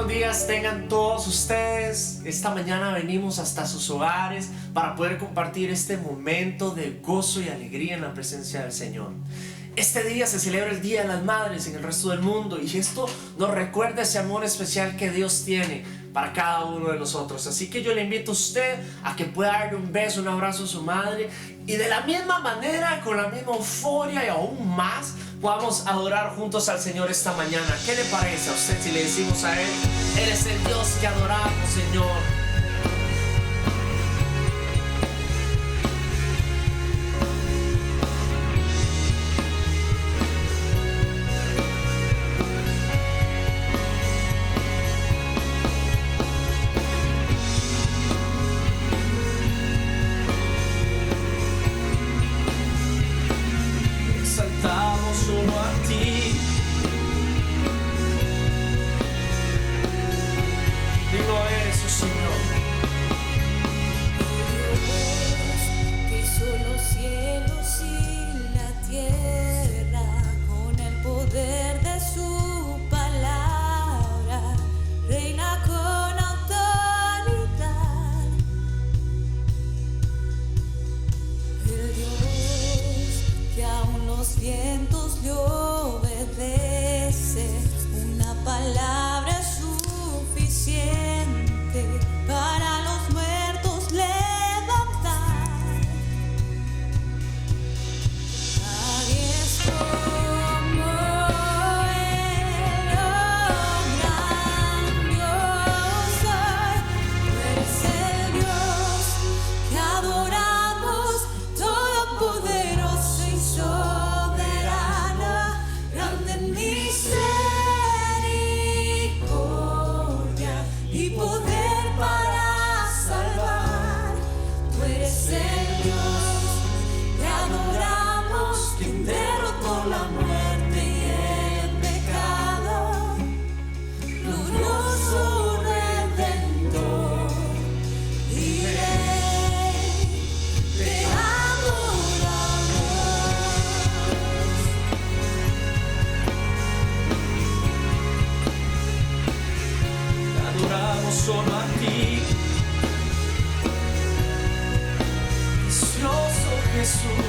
buenos días tengan todos ustedes. Esta mañana venimos hasta sus hogares para poder compartir este momento de gozo y alegría en la presencia del Señor. Este día se celebra el Día de las Madres en el resto del mundo y esto nos recuerda ese amor especial que Dios tiene para cada uno de nosotros. Así que yo le invito a usted a que pueda darle un beso, un abrazo a su madre y de la misma manera, con la misma euforia y aún más, podamos adorar juntos al Señor esta mañana. ¿Qué le parece a usted si le decimos a Él: Él es el Dios que adoramos, Señor? Solo a ti, digo eso, Señor. Dios que hizo los cielos y la tierra con el poder de su palabra, reina con autoridad. El Dios que aún los vientos le obedece, una palabra es suficiente para los muertos levantar. Nadie es como Él, oh gran Dios soy. Tú eres el Dios que adoramos, todopoderoso y soberano, grande en misericordia y poder para salvar. Tú eres el Dios que adoramos, quien derrotó la muerte y el pecado, glorioso Redentor y Rey, te adoramos. Te adoramos solo a ti, precioso Jesús.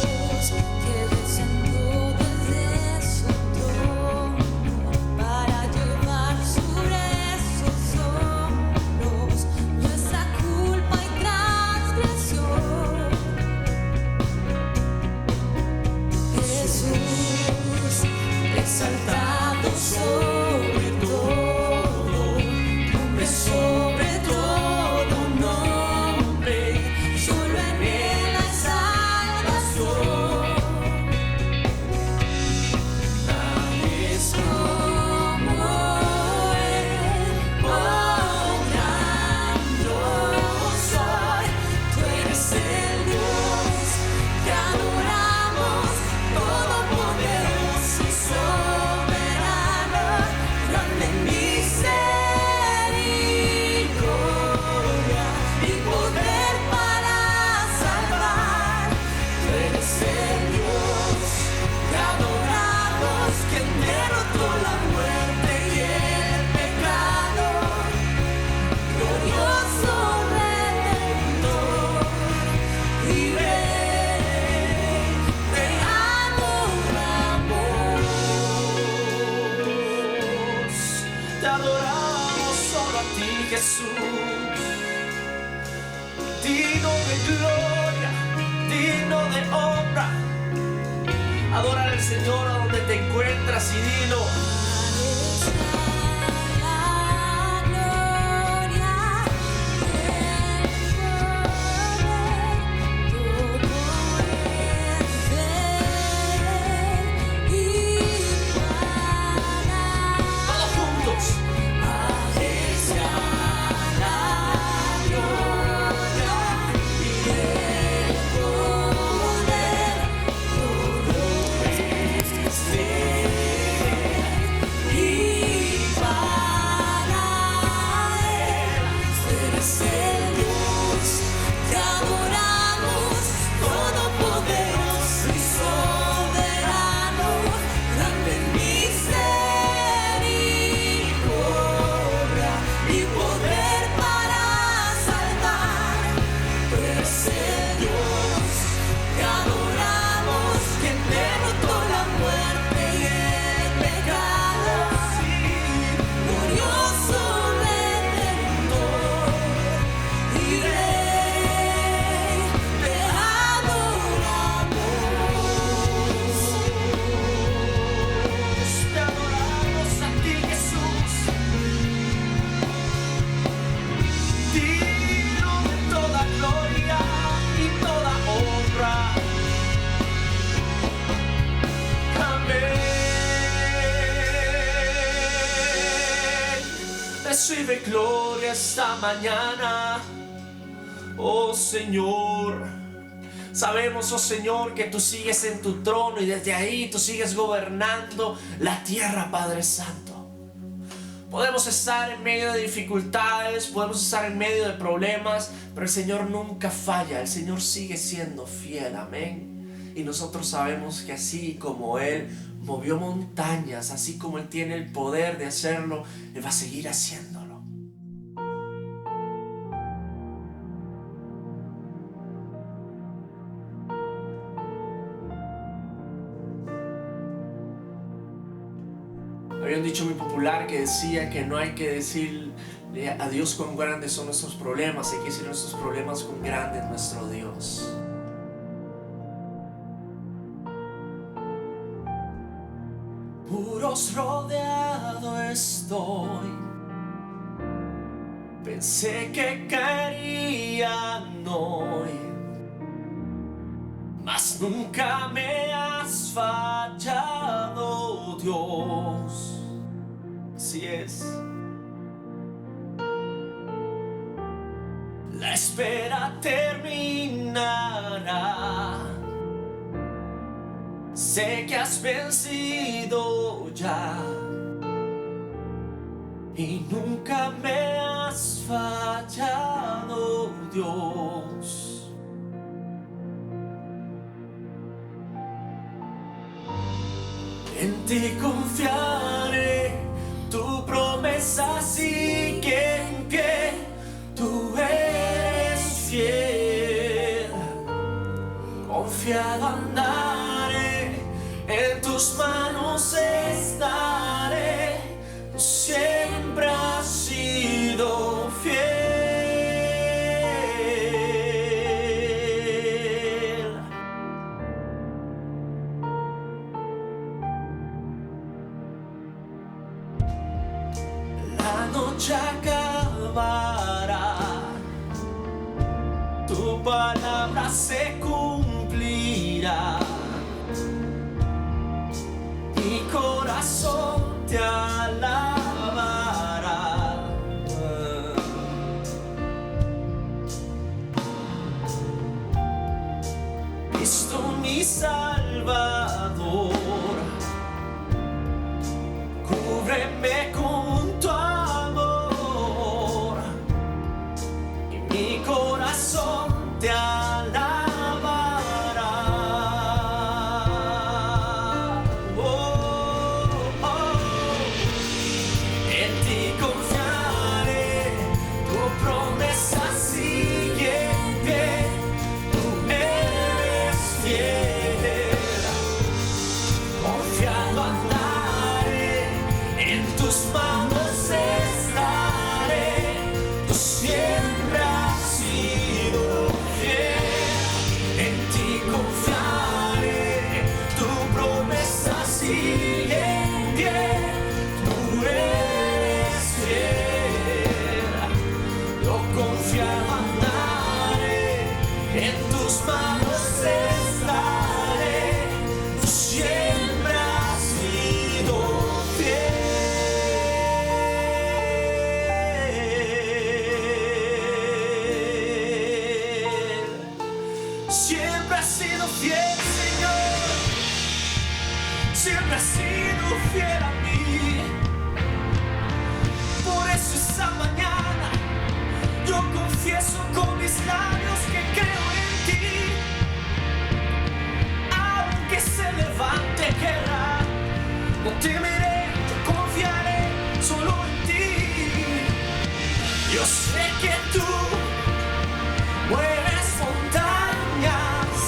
Dios que descendió desde su trono para llevar sobre sus hombros nuestra culpa y transgresión. Jesús, exaltado sobre todo, nombre sobre todo nombre, solo en Él hay salvación. Nadie es como Él, oh gran Dios soy. Tú eres el Dios que adoramos, todopoderoso y soberano, grande en misericordia y poder para salvar. Tú eres el Dios que adoramos, quien derrotó la muerte y el pecado, glorioso Redentor y Rey, te adoramos. Te adoramos solo a ti, Jesús. Digno de gloria, digno de honra. Adora al Señor a donde te encuentras y dilo: La gloria y el poder, todo es de Él y para todos juntos. la gloria y el poder, todo es de Él. recibe gloria esta mañana, oh Señor. Sabemos, oh Señor, que tú sigues en tu trono y desde ahí tú sigues gobernando la tierra, Padre Santo. Podemos estar en medio de dificultades, podemos estar en medio de problemas, pero el Señor nunca falla, el Señor sigue siendo fiel, amén. Y nosotros sabemos que así como Él movió montañas, así como Él tiene el poder de hacerlo, Él va a seguir haciéndolo. Había un dicho muy popular que decía que no hay que decirle a Dios cuán grandes son nuestros problemas, hay que decir nuestros problemas cuán grande es nuestro Dios. Muros rodeado estoy, pensé que caerían hoy, mas nunca me has fallado, Dios. Así es. La espera terminará. Sé que has vencido ya y nunca me has fallado, Dios. En ti confiaré, tu promesa sigue en pie, tú eres fiel. Confiado andaré, en tus manos estaré, tú siempre has sido fiel. La noche acabará, tu palabra se cumplirá. Mi corazón te alabará. Cristo mi Salvador, cúbreme con tu amor y mi corazón te alabará. Siempre has sido fiel, Señor. Siempre has sido fiel a mí. Por eso esta mañana yo confieso con mis labios que creo en ti. Aunque se levante guerra, no temeré, yo confiaré solo en ti. Yo sé que tú mueves montañas,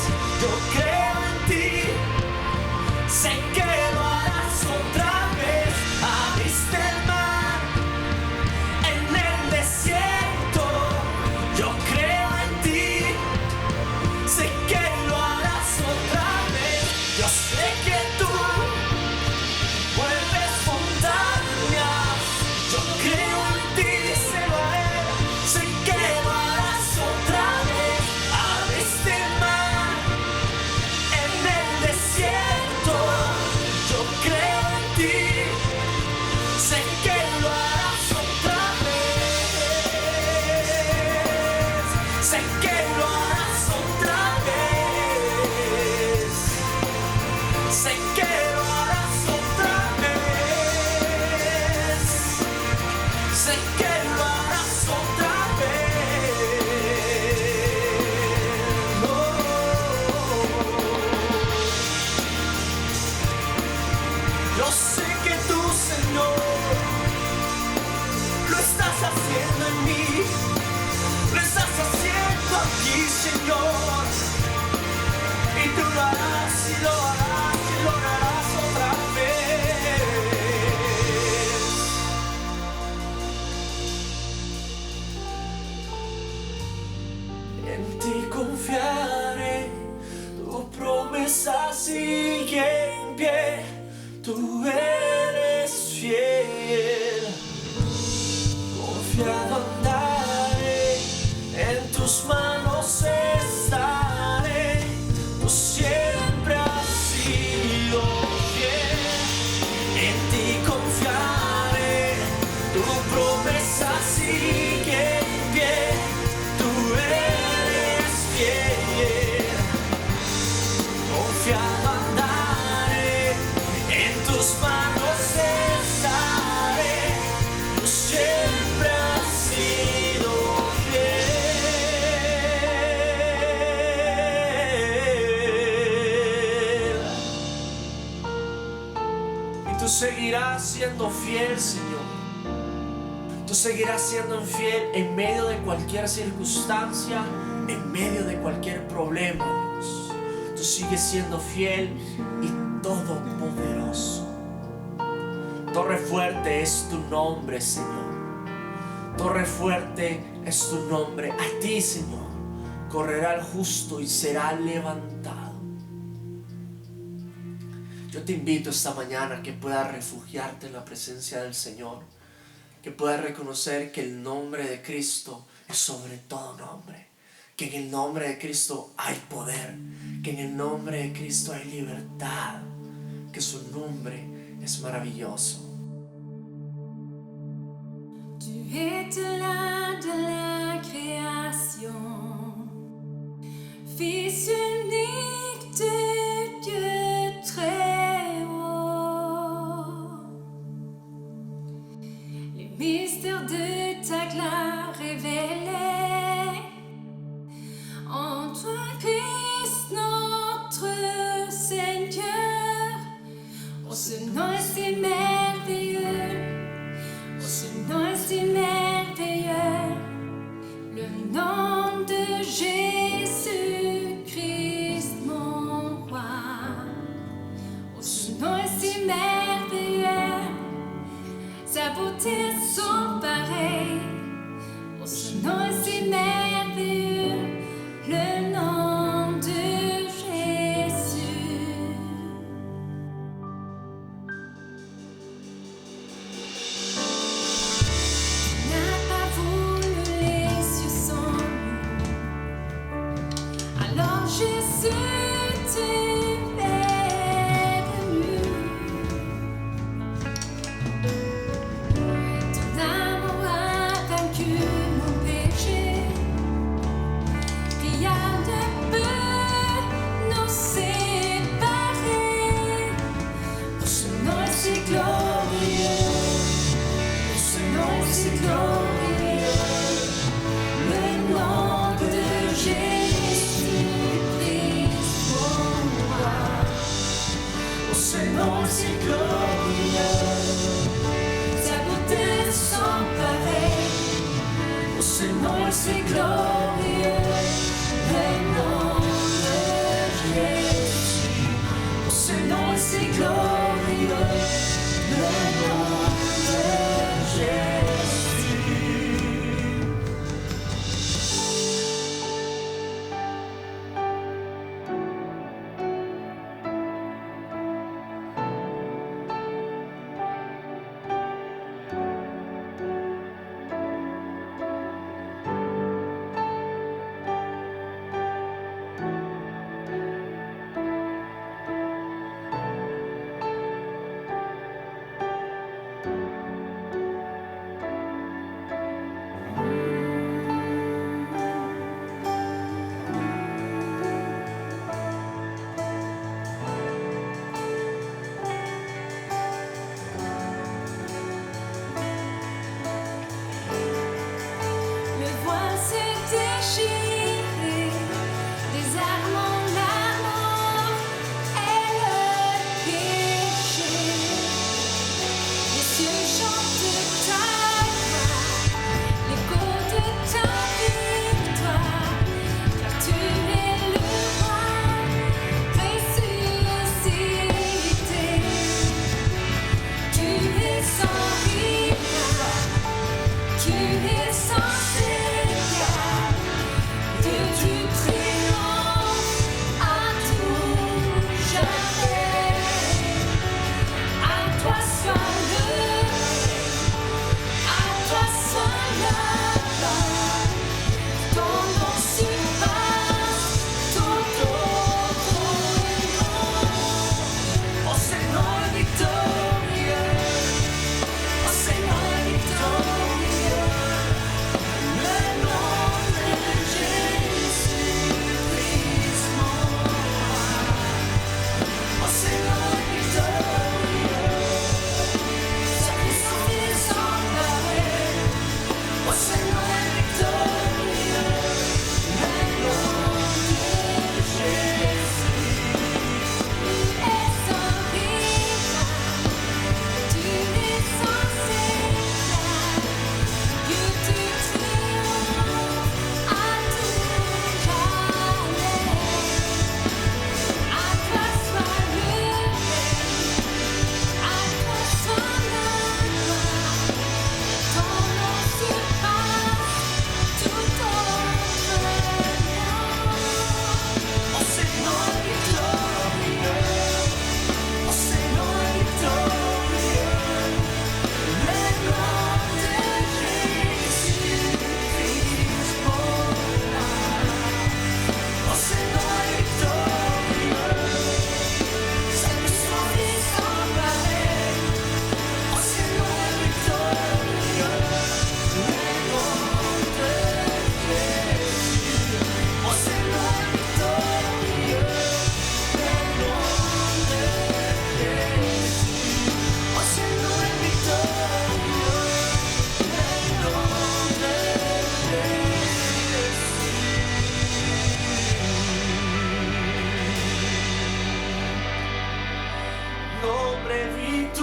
yo creo en ti. Sé que lo harás otra vez. Abriste el mar en el desierto, yo creo en ti. Sé que lo harás otra vez. Yo sé que tú puedes. y lo harás otra vez. En ti confiaré, tu promesa sigue en pie, tú eres fiel. Confiado andaré, en tus manos estaré, tú siempre has sido fiel. En ti confiaré, tu promesa sigue en pie, tú eres fiel. Confiado andaré, en tus manos estaré, tú siempre has sido fiel. Y tú seguirás siendo fiel, Señor. Tú seguirás siendo fiel en medio de cualquier circunstancia, en medio de cualquier problema, Dios. Tú sigues siendo fiel y todopoderoso. Torre fuerte es tu nombre, Señor. Torre fuerte es tu nombre. A ti, Señor, correrá el justo y será levantado. Yo te invito esta mañana a que puedas refugiarte en la presencia del Señor, que puedas reconocer que el nombre de Cristo es sobre todo nombre, que en el nombre de Cristo hay poder, que en el nombre de Cristo hay libertad, que su nombre es maravilloso. Tu éclat de la création, Fils unique de Dieu très haut. Les mystères de ta gloire révélés en toi, Christ notre Seigneur. Oh, ce nom est si merveilleux. Oh, ce nom est si merveilleux, le nom de Jésus-Christ mon roi. Oh, ce nom est si merveilleux, sa beauté est sans pareil. Oh, ce nom est si merveilleux, le nom de Jésus. N'a pas voulu les cieux sans nous. Alors Jésus, tu es venu. Ton amour a vaincu mon péché. Rien ne peut nous séparer. Oh, ce nom est si glorieux. Ce nom est si glorieux, le nom de Jésus-Christ mon roi. Oh, ce nom est si glorieux, Sa beauté est sans pareil. oh, ce nom est si Glorieux, le nom de Jésus. oh, ce nom est si glorieux, Le nom de Jésus.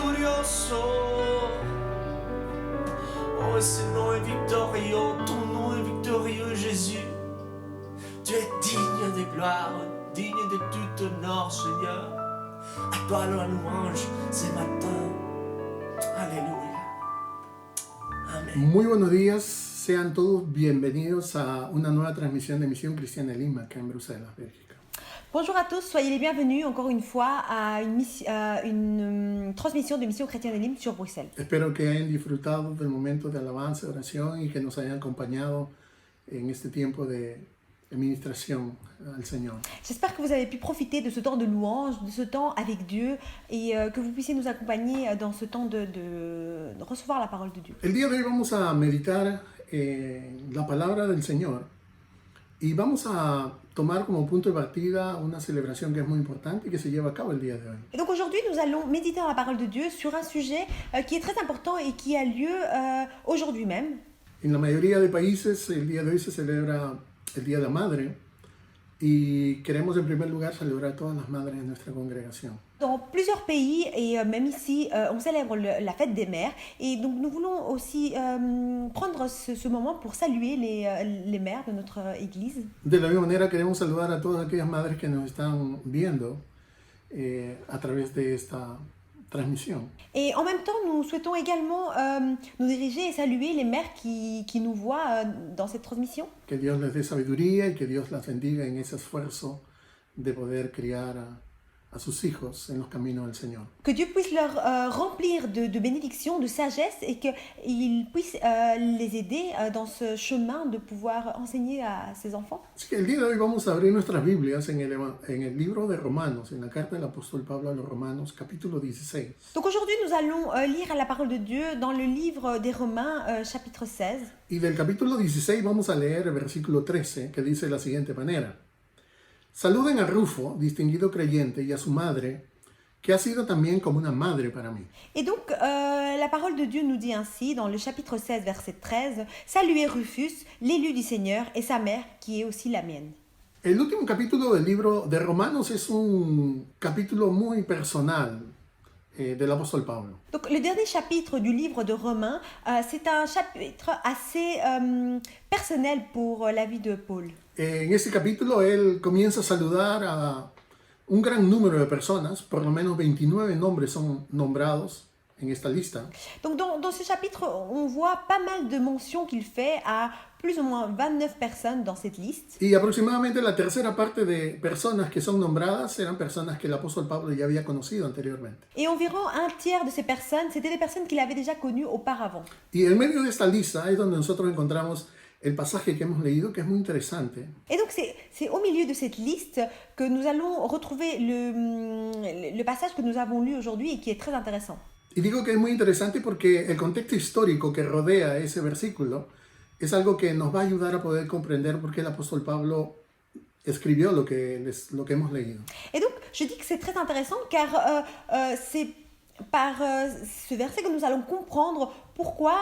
victorioso. Oh, ese nom est victorieux, ton nom est victorieux, Jésus. Tu es digne de gloire, digne de tout honneur, Seigneur. À toi la louange ce matin. Alléluia. Amén. Muy buenos días, sean todos bienvenidos a una nueva transmisión de Misión Cristiana Lima, acá en Bruselas, Bélgica. Bonjour à tous, soyez les bienvenus encore une fois à une transmission de Mission Chrétienne de Nîmes sur Bruxelles. Espero que hayan disfrutado del momento de alabanza, de oración y que nos hayan acompañado en este tiempo de administración al Señor. J'espère que vous avez pu profiter de ce temps de louange, de ce temps avec Dieu et que vous puissiez nous accompagner dans ce temps de recevoir la parole de Dieu. El día de hoy vamos a meditar la palabra del Señor y vamos a tomar como punto de partida una celebración que es muy importante y que se lleva a cabo el día de hoy. Et donc aujourd'hui, nous allons méditer dans la parole de Dieu sur un sujet qui est très important et qui a lieu aujourd'hui même. En la mayoría de países el día de hoy se celebra el Día de la Madre y queremos en primer lugar celebrar a todas las madres de nuestra congregación. Dans plusieurs pays et même ici, on célèbre la fête des mères et donc nous voulons aussi prendre ce moment pour saluer les mères de notre église. De la misma manera queremos saludar a todas aquellas madres que nos están viendo a través de esta transmisión. Et en même temps, nous souhaitons également nous diriger et saluer les mères qui nous voient dans cette transmission. Que Dios les dé sabiduría y que Dios las bendiga en ese esfuerzo de poder criar a sus hijos en los caminos del Señor. Que Dieu puisse leur remplir de bénédictions, de sagesse et qu'il puisse les aider dans ce chemin de pouvoir enseigner à ses enfants. Así que el día de hoy vamos a abrir nuestras Biblias en el libro de Romanos, en la carta del apóstol Pablo a los Romanos, capítulo 16. Donc aujourd'hui, nous allons lire la parole de Dieu dans le livre des Romains, chapitre 16. Y del capítulo 16 vamos a leer el versículo 13, que dice de la siguiente manera. Saluden a Rufo, distinguido creyente, y a su madre, que ha sido también como una madre para mí. Et donc, la parole de Dieu nous dit ainsi, dans le chapitre 16, verset 13, « Saluez Rufus, l'élu du Seigneur, et sa mère, qui est aussi la mienne. » El último capítulo del libro de Romanos es un capítulo muy personal del apóstol Pablo. Donc, le dernier chapitre du livre de Romains, c'est un chapitre assez personnel pour la vie de Paul. En este capítulo él comienza a saludar a un gran número de personas, por lo menos 29 nombres son nombrados en esta lista. Donc dans ce chapitre, on voit pas mal de mentions qu'il fait à plus ou moins 29 personnes dans cette liste. Y aproximadamente la tercera parte de personas que son nombradas eran personas que el apóstol Pablo ya había conocido anteriormente. Et environ un tiers de ces personnes, c'était des personnes qu'il avait déjà connues auparavant. Y en medio de esta lista es donde nosotros encontramos el pasaje que hemos leído, que es muy interesante. Et donc c'est au milieu de cette liste que nous allons retrouver le passage que nous avons lu aujourd'hui et qui est très intéressant. Y digo que es muy interesante porque el contexto histórico que rodea ese versículo es algo que nos va a ayudar a poder comprender por qué el apóstol Pablo escribió lo que hemos leído. Et donc je dis que c'est très intéressant car c'est par ce verset que nous allons comprendre pourquoi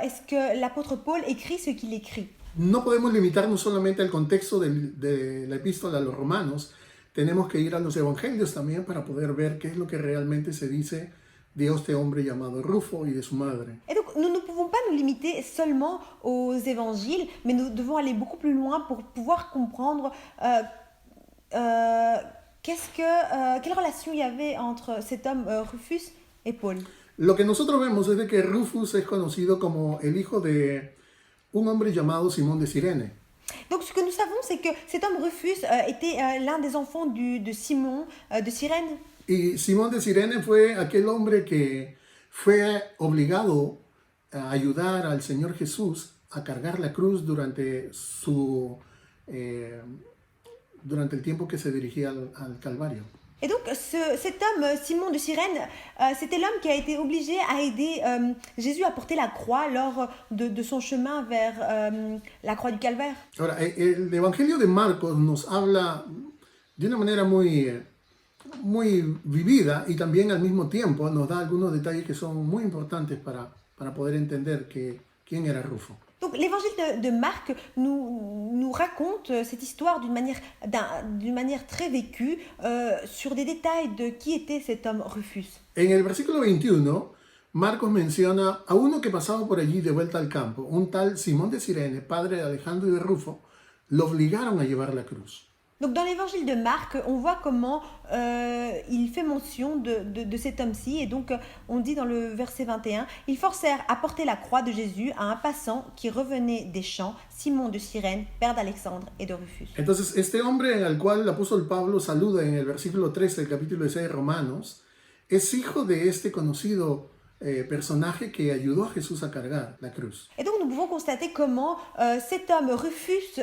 est-ce que l'apôtre Paul écrit ce qu'il écrit. No podemos limitarnos solamente al contexto de la epístola a los romanos, tenemos que ir a los evangelios también para poder ver qué es lo que realmente se dice de este hombre llamado Rufo y de su madre. Et donc nous ne pouvons pas nous limiter seulement aux évangiles, mais nous devons aller beaucoup plus loin pour pouvoir comprendre quelle relation il y avait entre cet homme Rufus et Paul. Lo que nosotros vemos es de que Rufus es conocido como el hijo de un hombre llamado Simón de Cirene. Donc ce que nous savons, c'est que cet homme Rufus était l'un des enfants de Simon de Cyrène. Y Simón de Cirene fue aquel hombre que fue obligado a ayudar al Señor Jesús a cargar la cruz durante el tiempo que se dirigía al Calvario. Et donc cet homme, Simon de Cyrène, c'était l'homme qui a été obligé à aider Jésus à porter la croix lors de son chemin vers la croix du Calvaire. Ahora, el Evangelio de Marcos nos habla de una manera muy vivida y también al mismo tiempo nos da algunos detalles que son muy importantes para poder entender quién era Rufo. Donc l'évangile de Marc nous raconte cette histoire d'une manière très vécue sur des détails de qui était cet homme Rufus. En el versículo 21, Marcos menciona a uno que pasaba por allí de vuelta al campo, un tal Simón de Cirene, padre de Alejandro y de Rufo, lo obligaron a llevar la cruz. Donc dans l'évangile de Marc, on voit comment il fait mention de cet homme-ci. Et donc on dit dans le verset 21, « Ils forcèrent à porter la croix de Jésus à un passant qui revenait des champs, Simon de Cyrène, père d'Alexandre et de Rufus. » Entonces, este hombre al cual el apóstol Pablo saluda en el versículo 13 del capítulo 16 de Romanos, es hijo de este conocido personaje que ayudó a Jesús a cargar la cruz. Et donc nous pouvons constater comment cet homme Rufus,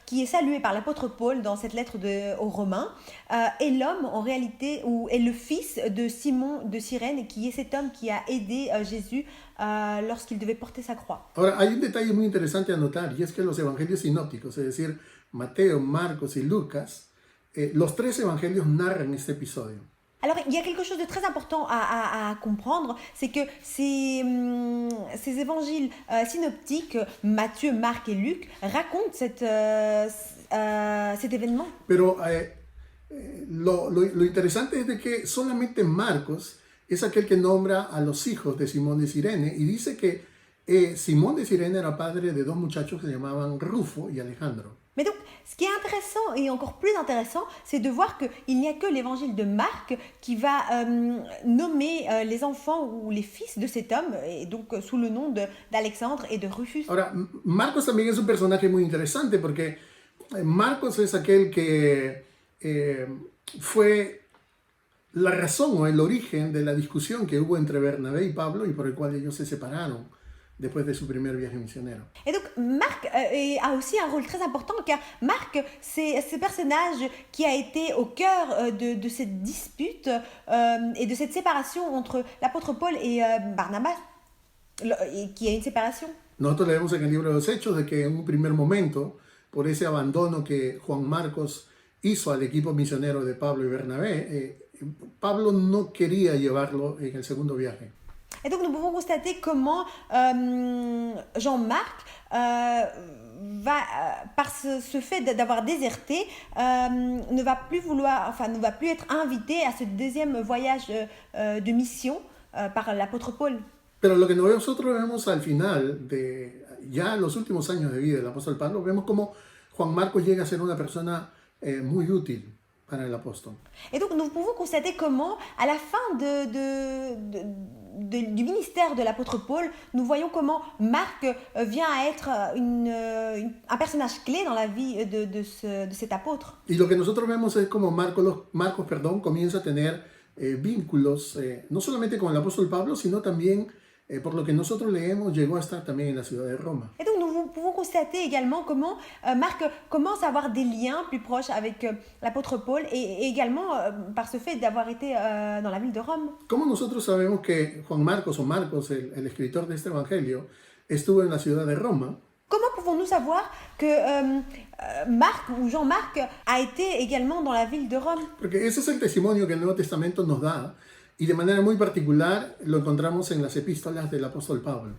qui est salué par l'apôtre Paul dans cette lettre aux Romains, est l'homme en réalité, ou est le fils de Simon de Cyrène, qui est cet homme qui a aidé Jésus lorsqu'il devait porter sa croix. Ahora, hay un detalle muy interesante a notar, y es que los evangelios sinópticos, es decir, Mateo, Marcos y Lucas, los tres evangelios narran este episodio. Alors, il y a quelque chose de très important à comprendre, c'est que ces évangiles synoptiques, Matthieu, Marc et Luc, racontent cet événement. Pero lo interesante es de que solamente Marcos es aquel que nombra a los hijos de Simón de Cirene y dice que Simón de Cirene era padre de dos muchachos que se llamaban Rufo y Alejandro. Mais donc, ce qui est intéressant et encore plus intéressant, c'est de voir qu'il n'y a que l'évangile de Marc qui va nommer les enfants ou les fils de cet homme, et donc sous le nom d'Alexandre et de Rufus. Ahora, Marcos también es un personaje muy interesante porque Marcos es aquel que fue la razón o el origen de la discusión que hubo entre Bernabé y Pablo y por el cual ellos se separaron después de su primer viaje misionero. Et donc Marc a aussi un rôle très important car Marc, c'est ce personnage qui a été au cœur de cette dispute et de cette séparation entre l'apôtre Paul et Barnabas, et qui a une séparation. Nosotros leemos en el libro de los Hechos de que en un primer momento, por ese abandono que Juan Marcos hizo al equipo misionero de Pablo y Bernabé, Pablo no quería llevarlo en el segundo viaje. Et donc nous pouvons constater comment Jean-Marc va, par ce fait d'avoir déserté, ne va plus être invité à ce deuxième voyage de mission par l'apôtre Paul. Pero lo que nosotros vemos al final de ya los últimos años de vida del apóstol Pablo, vemos como Juan Marcos llega a ser una persona muy útil para el apóstol. Et donc nous pouvons constater comment, à la fin du ministère de l'apôtre Paul, nous voyons comment Marc vient à être un personnage clé dans la vie de cet apôtre. Y lo que nosotros vemos es como Marcos comienza a tener vínculos no solamente con el apóstol Pablo, sino también, por lo que nosotros leemos, llegó a estar también en la ciudad de Roma. Et donc nous pouvons constater également comment Marc commence à avoir des liens plus proches avec l'apôtre Paul et également par ce fait d'avoir été dans la ville de Rome. ¿Cómo nosotros sabemos que Juan Marcos o Marcos, el escritor de este evangelio, estuvo en la ciudad de Roma? Comment pouvons-nous savoir que Marc ou Jean-Marc a été également dans la ville de Rome? Porque ese es el testimonio que el Nuevo Testamento nos da y de manera muy particular lo encontramos en las epístolas del apóstol Pablo.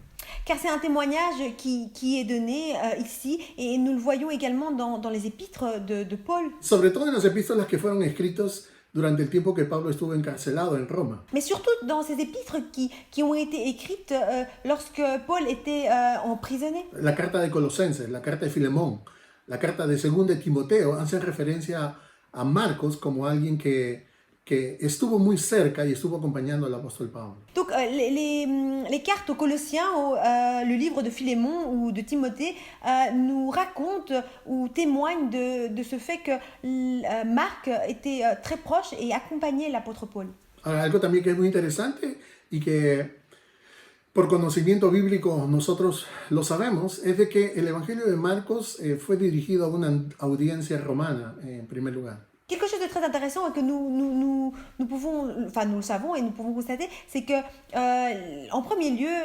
Car c'est un témoignage qui est donné ici et nous le voyons également dans les épîtres de Paul. Sobre todo en las epístolas que fueron escritos durante el tiempo que Pablo estuvo encarcelado en Roma. Mais surtout dans ces épîtres qui ont été écrites lorsque Paul était emprisonné. La carta de Colosenses, la carta de Filemón, la carta de Segunda de Timoteo hacen referencia a Marcos como alguien que estuvo muy cerca y estuvo acompañando al apóstol Pablo. Donc les cartes aux Colossiens, le livre de Philémon ou de Timothée nous racontent ou témoignent de ce fait que Marc était très proche et accompagnait l'apôtre Paul. Ahora, algo también que es muy interesante y que por conocimiento bíblico nosotros lo sabemos, es de que el Evangelio de Marcos fue dirigido a una audiencia romana en primer lugar. Quelque chose de très intéressant et que nous le savons et nous pouvons constater, c'est que en premier lieu,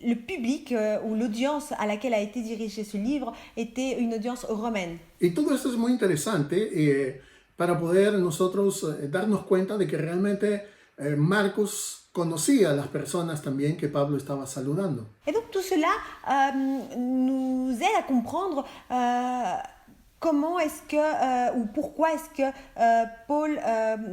le public ou l'audience à laquelle a été dirigé ce livre était une audience romaine. Y todo esto es muy interesante para poder nosotros darnos cuenta de que realmente Marcos conocía a las personas también que Pablo estaba saludando. Et donc tout cela nous aide à comprendre comment est-ce que, ou pourquoi est-ce que Paul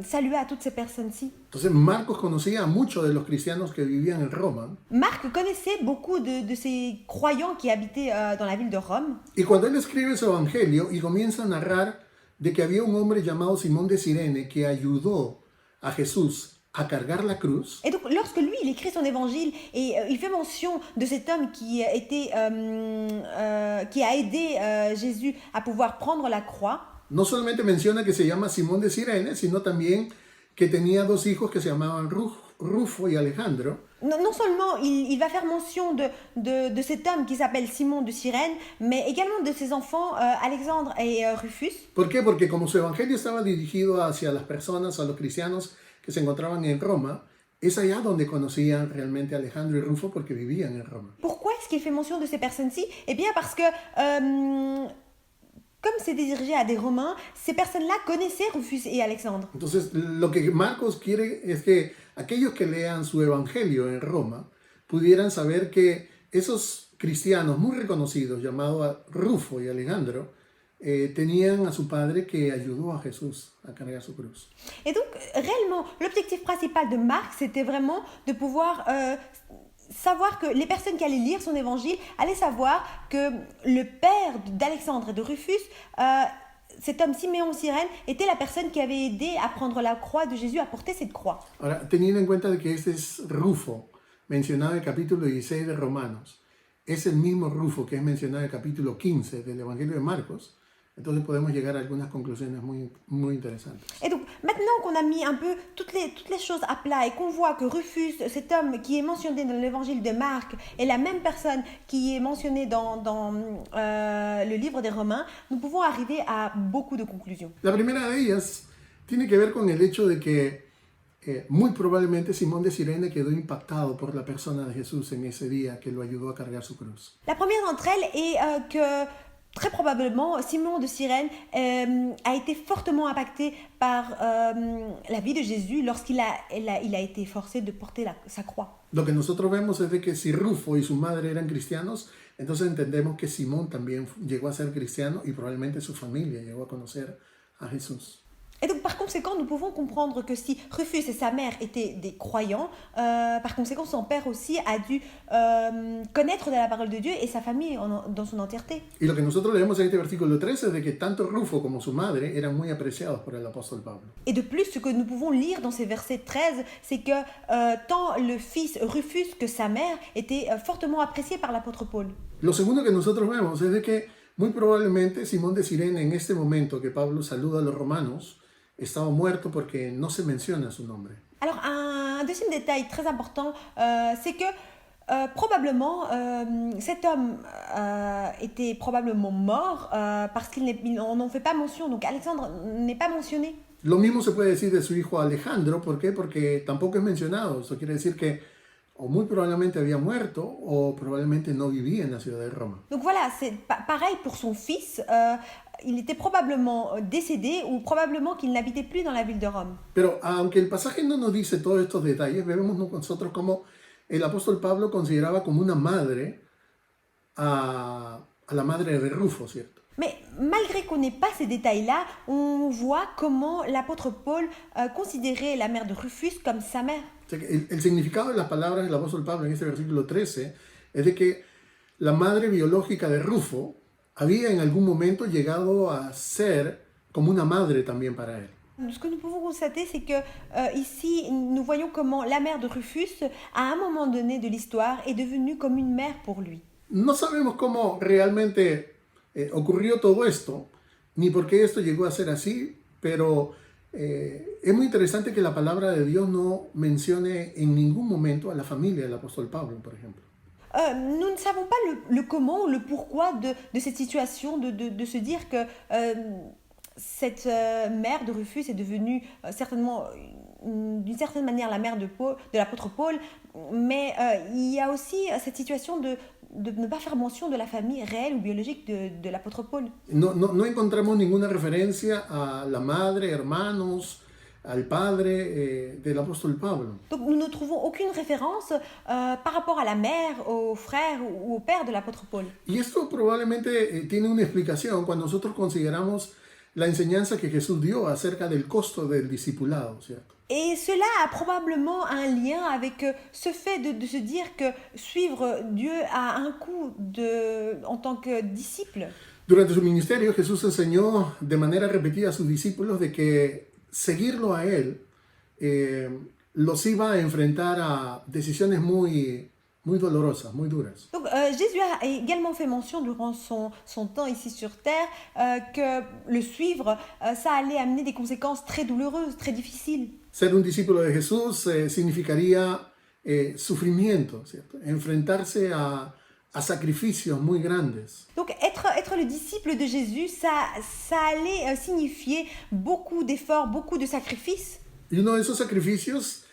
saluait à toutes ces personnes-ci. Entonces Marcos conocía a muchos de los cristianos que vivían en Roma. Marc connaissait beaucoup de ces croyants qui habitaient dans la ville de Rome. Y cuando él escribe su evangelio y comienza a narrar de que había un hombre llamado Simón de Cirene que ayudó a Jesús a cargar la cruz, Et donc, lorsque lui, il écrit son évangile et il fait mention de cet homme qui a aidé Jésus à pouvoir prendre la croix, no solamente menciona que se llama Simón de Cirene, sino también que tenía dos hijos que se llamaban Rufo y Alejandro. non seulement il va faire mention de cet homme qui s'appelle Simon de Cyrène, mais également de ses enfants Alexandre et Rufus. ¿Por qué? Porque como su evangelio estaba dirigido hacia las personas, a los cristianos que se encontraban en Roma, es allá donde conocían realmente a Alejandro y Rufo porque vivían en Roma. Pourquoi est-ce qu'il fait mention de ces personnes-ci? Eh bien parce que, comme c'était dirigé à des Romains, ces personnes-là connaissaient Rufus et Alexandre. Entonces, lo que Marcos quiere es que aquellos que lean su evangelio en Roma pudieran saber que esos cristianos muy reconocidos, llamados Rufo y Alejandro, tenían a su padre que ayudó a Jesús a cargar su cruz. Et donc, réellement, l'objectif principal de Marc, c'était vraiment de pouvoir savoir que les personnes qui allaient lire son évangile allaient savoir que le père d'Alexandre et de Rufus, cet homme Siméon Cyrène, était la personne qui avait aidé à prendre la croix de Jésus, à porter cette croix. Ahora, teniendo en cuenta de que este es Rufo, mencionado en el capítulo 16 de Romanos, es el mismo Rufo que es mencionado en el capítulo 15 del Evangelio de Marcos, entonces podemos llegar a algunas conclusiones muy interesantes. Et donc, maintenant qu'on a mis un peu toutes les choses à plat et qu'on voit que Rufus, cet homme qui est mentionné dans l'évangile de Marc, est la même personne qui est mentionnée dans le livre des Romains, nous pouvons arriver à beaucoup de conclusions. La primera de ellas tiene que ver con el hecho de que muy probablemente Simón de Cirene quedó impactado por la persona de Jesús en ese día que lo ayudó a cargar su cruz. La première d'entre elles est que très probablement, Simon de Cyrène a été fortement impacté par la vie de Jésus lorsqu'il a été forcé de porter sa croix. Lo que nosotros vemos es de que si Rufo y su madre eran cristianos, entonces entendemos que Simón también llegó a ser cristiano y probablemente su familia llegó a conocer a Jesús. Et donc, par conséquent, nous pouvons comprendre que si Rufus et sa mère étaient des croyants, par conséquent, son père aussi a dû connaître de la parole de Dieu et sa famille dans son entièreté. Y lo que nosotros leemos en este versículo 13 es de que tanto Rufo como su madre eran muy apreciados por el apóstol Pablo. Et de plus, ce que nous pouvons lire dans ces versets 13, c'est que tant le fils Rufus que sa mère étaient fortement appréciés par l'apôtre Paul. Lo segundo que nosotros vemos es de que muy probablemente Simón de Cirene en este momento que Pablo saluda a los romanos estaba muerto porque no se menciona su nombre. Alors, un deuxième détail très important, c'est que probablement cet homme était probablement mort parce qu'on n'en fait pas mention, donc Alexandre n'est pas mentionné. Lo mismo se puede decir de su hijo Alejandro, ¿por qué? Porque tampoco es mencionado. Eso quiere decir que o muy probablemente había muerto o probablemente no vivía en la ciudad de Roma. Donc voilà, c'est pareil pour son fils. Il était probablement décédé ou probablement qu'il n'habitait plus dans la ville de Rome. Pero aunque el pasaje no nos dice todos estos detalles, vemos nosotros cómo el apóstol Pablo consideraba como una madre a la madre de Rufo, ¿cierto? Mais malgré qu'on n'ait pas ces détails-là, on voit comment l'apôtre Paul considérait la mère de Rufus comme sa mère. O sea, el significado de las palabras del apóstol Pablo en este versículo 13 es de que la madre biológica de Rufo había en algún momento llegado a ser como una madre también para él. Ce que nous pouvons constater, c'est que ici, nous voyons comment la mère de Rufus, à un moment donné de l'histoire, est devenue comme une mère pour lui. No sabemos cómo realmente ocurrió todo esto, ni por qué esto llegó a ser así, pero es muy interesante que la palabra de Dios no mencione en ningún momento a la familia del apóstol Pablo, por ejemplo. Nous ne savons pas le comment, le pourquoi de cette situation, de se dire que cette mère de Rufus est devenue certainement, d'une certaine manière, la mère de l'apôtre Paul, mais il y a aussi cette situation de ne pas faire mention de la famille réelle ou biologique de l'apôtre Paul. No encontramos ninguna referencia a la madre, hermanos, al padre del apóstol Pablo. Donc nous ne trouvons aucune référence par rapport à la mère, au frère ou au père de l'apôtre Paul. Y esto probablemente tiene una explicación cuando nosotros consideramos la enseñanza que Jesús dio acerca del costo del discipulado, ¿cierto? Et cela a probablement un lien avec ce fait de se dire que suivre Dieu a un coût en tant que disciple. Durante su ministerio, Jesús enseñó de manera repetida a sus discípulos de que seguirlo a Él los iba a enfrentar a decisiones muy dolorosas, muy duras. Donc Jésus a également fait mention durant son temps ici sur terre que le suivre, ça allait amener des conséquences très douloureuses, très difficiles. Ser un discípulo de Jesús significaría sufrimiento, ¿cierto? Enfrentarse a sacrificios muy grandes. Donc être le disciple de Jésus, ça allait signifier beaucoup d'efforts, beaucoup de sacrifices. Y uno de esos sacrificios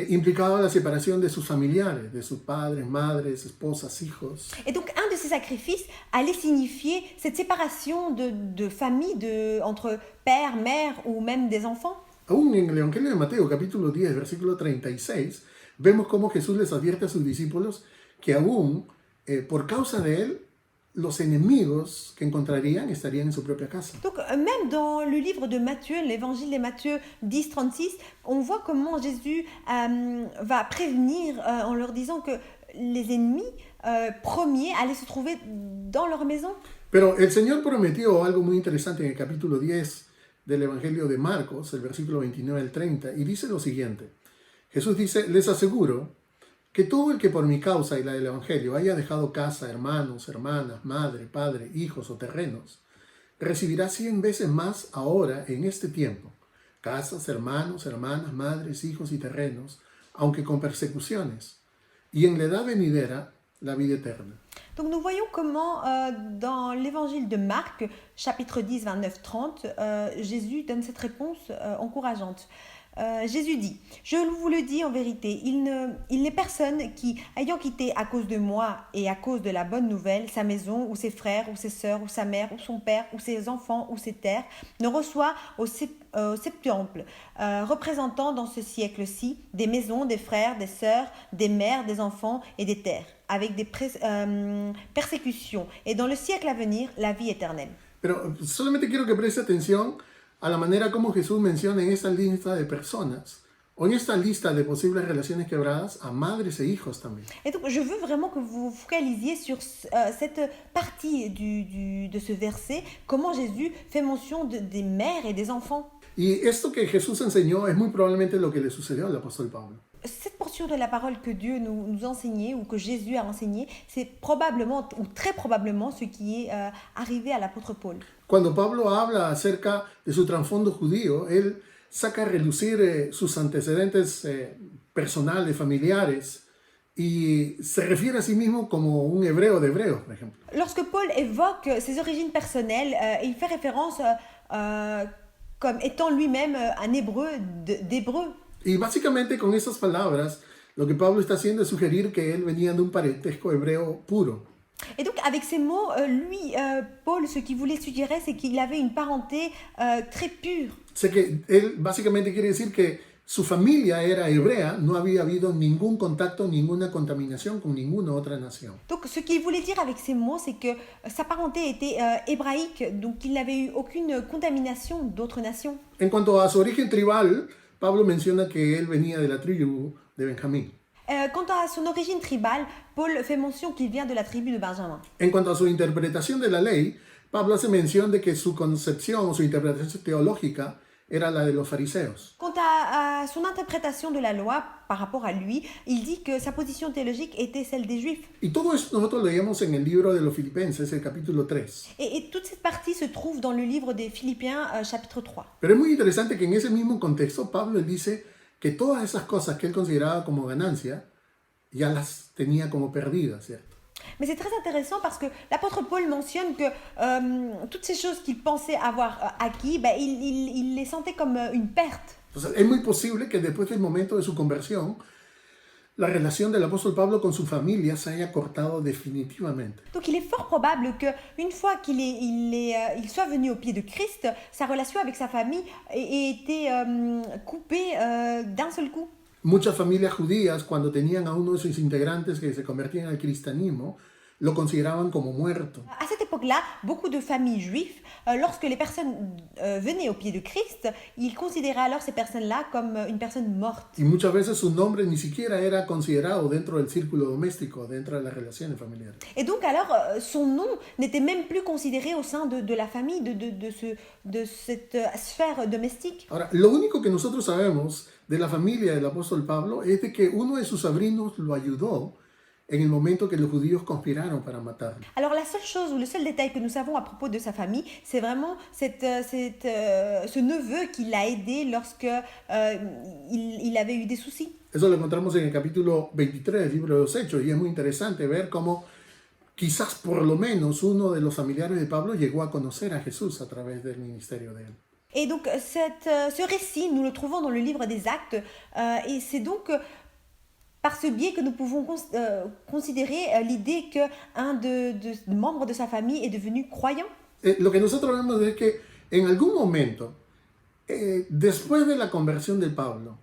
implicaba la separación de sus familiares, de sus padres, madres, esposas, hijos. Et donc un de ces sacrifices allait signifier cette séparation de famille, entre père, mère ou même des enfants. Aún en el Evangelio de Mateo, capítulo 10, versículo 36, vemos cómo Jesús les advierte a sus discípulos que aún por causa de él, los enemigos que encontrarían estarían en su propia casa. Donc même dans le livre de Matthieu, l'évangile de Matthieu 10, 36, on voit comment Jésus va prévenir en leur disant que les ennemis premiers allaient se trouver dans leur maison. Pero el Señor prometió algo muy interesante en el capítulo 10 del Evangelio de Marcos, el versículo 29 al 30, y dice lo siguiente. Jesús dice, les aseguro que todo el que por mi causa y la del Evangelio haya dejado casa, hermanos, hermanas, madre, padre, hijos o terrenos, recibirá 100 veces más ahora en este tiempo, casas, hermanos, hermanas, madres, hijos y terrenos, aunque con persecuciones, y en la edad venidera la vida eterna. Donc nous voyons comment dans l'évangile de Marc, chapitre 10, 29-30, Jésus donne cette réponse encourageante. Jésus dit, je vous le dis en vérité, il n'est personne qui, ayant quitté à cause de moi et à cause de la bonne nouvelle, sa maison ou ses frères ou ses sœurs ou sa mère ou son père ou ses enfants ou ses terres, ne reçoit au septuple, représentant dans ce siècle-ci des maisons, des frères, des sœurs, des mères, des enfants et des terres, avec des persécutions, et dans le siècle à venir, la vie éternelle. Pero solamente quiero que preste atención a la manera como Jesús menciona en esta lista de personas, o en esta lista de posibles relaciones quebradas, a madres e hijos también. Et donc, je veux vraiment que vous vous focalisiez sur cette partie de ce verset, comment Jésus fait mention des mères et des enfants. Y esto que Jesús enseñó es muy probablemente lo que le sucedió al apóstol Pablo. Cette portion de la parole que Dieu nous enseignait ou que Jésus a enseigné, c'est probablement ou très probablement ce qui est arrivé à l'apôtre Paul. Cuando Pablo habla acerca de su trasfondo judío, él saca a relucir sus antecedentes personales, familiares, y se refiere a sí mismo como un hebreo de hebreos, por ejemplo. Lorsque Paul évoque ses origines personnelles, il fait référence comme étant lui-même un hébreu d'hébreux. Y básicamente con esas palabras, lo que Pablo está haciendo es sugerir que él venía de un parentesco hebreo puro. Et donc avec ces mots, Paul, ce qu'il voulait suggérer, c'est qu'il avait une parenté très pure. Sé que él básicamente quiere decir que su familia era hebrea, no había habido ningún contacto, ninguna contaminación con ninguna otra nación. Donc ce qu'il voulait dire avec ces mots, c'est que sa parenté était hébraïque, donc il n'avait eu aucune contamination d'autres nations. En cuanto a su origen tribal, Pablo menciona que él venía de la tribu de Benjamín. Quant à son origine tribale, Paul fait mention qu'il vient de la tribu de Benjamin. En cuanto a su interpretación de la ley, Pablo hace mención de que su concepción o su interpretación teológica era la de los fariseos. Quant à son interprétation de la loi par rapport à lui, il dit que sa position théologique était celle des Juifs. Y todo eso nosotros lo leíamos en el libro de los Filipenses, el capítulo 3. Et toute cette partie se trouve dans le livre des Philippiens, chapitre 3. Pero es muy interesante que en ese mismo contexto Pablo dice que todas esas cosas que él consideraba como ganancia, ya las tenía como perdidas, ¿cierto? Mais c'est très intéressant parce que l'apôtre Paul mentionne que toutes ces choses qu'il pensait avoir acquis, il les sentait comme une perte. Entonces, es muy posible que después del momento de su conversión, la relación del apóstol Pablo con su familia se haya cortado definitivamente. Donc il est fort probable qu'une fois il soit venu au pied de Christ, sa relation avec sa famille ait été coupée d'un seul coup. Muchas familias judías, cuando tenían a uno de sus integrantes que se convertían al cristianismo, lo consideraban como muerto. À cette époque-là, beaucoup de familles juives, lorsque les personnes venaient au pied de Christ, ils considéraient alors ces personnes-là comme une personne morte. Y muchas veces su nombre ni siquiera era considerado dentro del círculo doméstico, dentro de las relaciones familiares. Et donc alors, son nom n'était même plus considéré au sein de la famille, de cette sphère domestique. Ahora, lo único que nosotros sabemos de la familia del apóstol Pablo es de que uno de sus sobrinos lo ayudó en el momento que los judíos conspiraron para matarlo. Alors la seule chose ou le seul détail que nous savons à propos de sa famille, c'est vraiment ce neveu qui l'a aidé lorsque il avait eu des soucis. Eso lo encontramos en el capítulo 23 del libro de los Hechos y es muy interesante ver cómo quizás por lo menos uno de los familiares de Pablo llegó a conocer a Jesús a través del ministerio de él. Et donc ce récit, nous le trouvons dans le livre des Actes, et c'est donc par ce biais que nous pouvons considérer l'idée qu'un de membres de sa famille est devenu croyant. Lo que nosotros vemos es que en algún momento, después de la conversión de Pablo,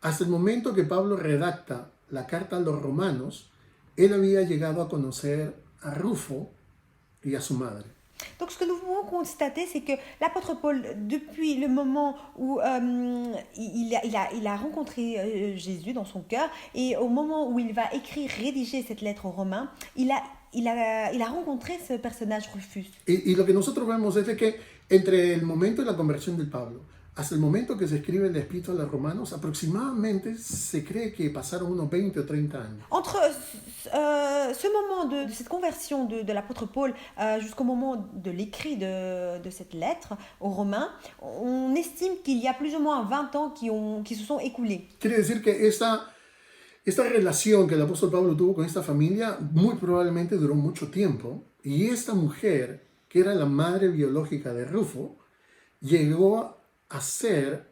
hasta el momento que Pablo redacta la carta a los romanos, él había llegado a conocer a Rufo y a su madre. Donc ce que nous pouvons constater, c'est que l'apôtre Paul, depuis le moment où il a rencontré Jésus dans son cœur, et au moment où il va rédiger cette lettre aux Romains, il a rencontré ce personnage Rufus. Y lo que nosotros vemos es de que entre el momento de la conversión de Pablo hasta el momento que se escribe el epístola a los romanos, aproximadamente se cree que pasaron unos 20 o 30 años. Entre ce moment de cette conversion de l'apôtre Paul jusqu'au moment de l'écrit de cette lettre aux Romains, on estime qu'il y a plus ou moins 20 ans qui se sont écoulés. Quiere decir que esta relación que el apóstol Pablo tuvo con esta familia muy probablemente duró mucho tiempo, y esta mujer, que era la madre biológica de Rufo, llegó a ser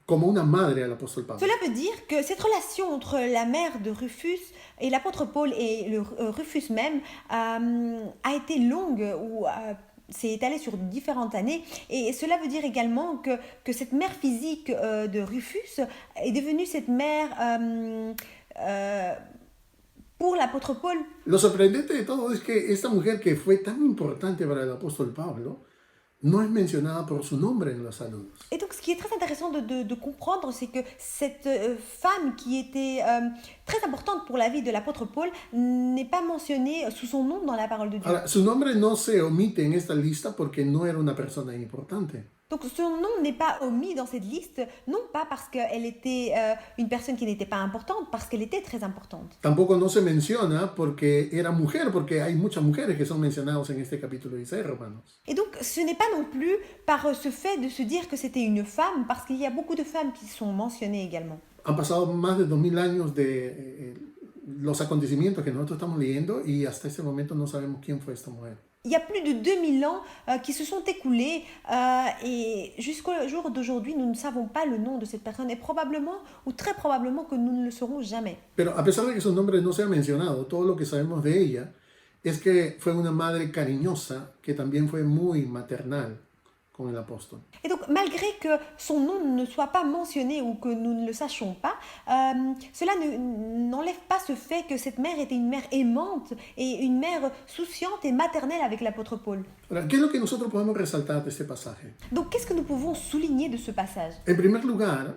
como una madre al apóstol Pablo. Cela veut dire que cette relation entre la mère de Rufus et l'apôtre Paul et le Rufus même a été longue ou s'est étalée sur différentes années, et cela veut dire également que cette mère physique de Rufus est devenue cette mère pour l'apôtre Paul. Lo sorprendente de todo es que esta mujer, que fue tan importante para el apóstol Pablo, no es mencionada por su nombre en los saludos. Et donc, ce qui est très intéressant de comprendre, c'est que cette femme qui était très importante pour la vie de l'apôtre Paul n'est pas mentionnée sous son nom dans la parole de Dieu. Ahora, su nombre no se omite en esta lista porque no era una persona importante. Donc, son nom n'est pas omis dans cette liste, non pas parce qu'elle était une personne qui n'était pas importante, parce qu'elle était très importante. Tampoco no se menciona porque era mujer, porque hay muchas mujeres que son mencionadas en este capítulo 16 de Romanos. Et donc, ce n'est pas non plus par ce fait de se dire que c'était une femme, parce qu'il y a beaucoup de femmes qui sont mentionnées également. Han pasado más de 2000 años de los acontecimientos que nosotros estamos leyendo y hasta este momento no sabemos quién fue esta mujer. Il y a plus de 2000 ans qui se sont écoulés et jusqu'au jour d'aujourd'hui, nous ne savons pas le nom de cette personne, et probablement, ou très probablement, que nous ne le saurons jamais. Pero a pesar de que su nombre no sea mencionado, todo lo que sabemos de ella es que fue una madre cariñosa que también fue muy maternal con el apóstol. Et donc, malgré que son nom ne soit pas mentionné ou que nous ne le sachions pas, cela n'enlève pas ce fait que cette mère était une mère aimante et une mère souciante et maternelle avec l'apôtre Paul. Ahora, ¿qué es lo que nosotros podemos resaltar de este pasaje? Donc, qu'est-ce que nous pouvons souligner de ce passage? En primer lugar,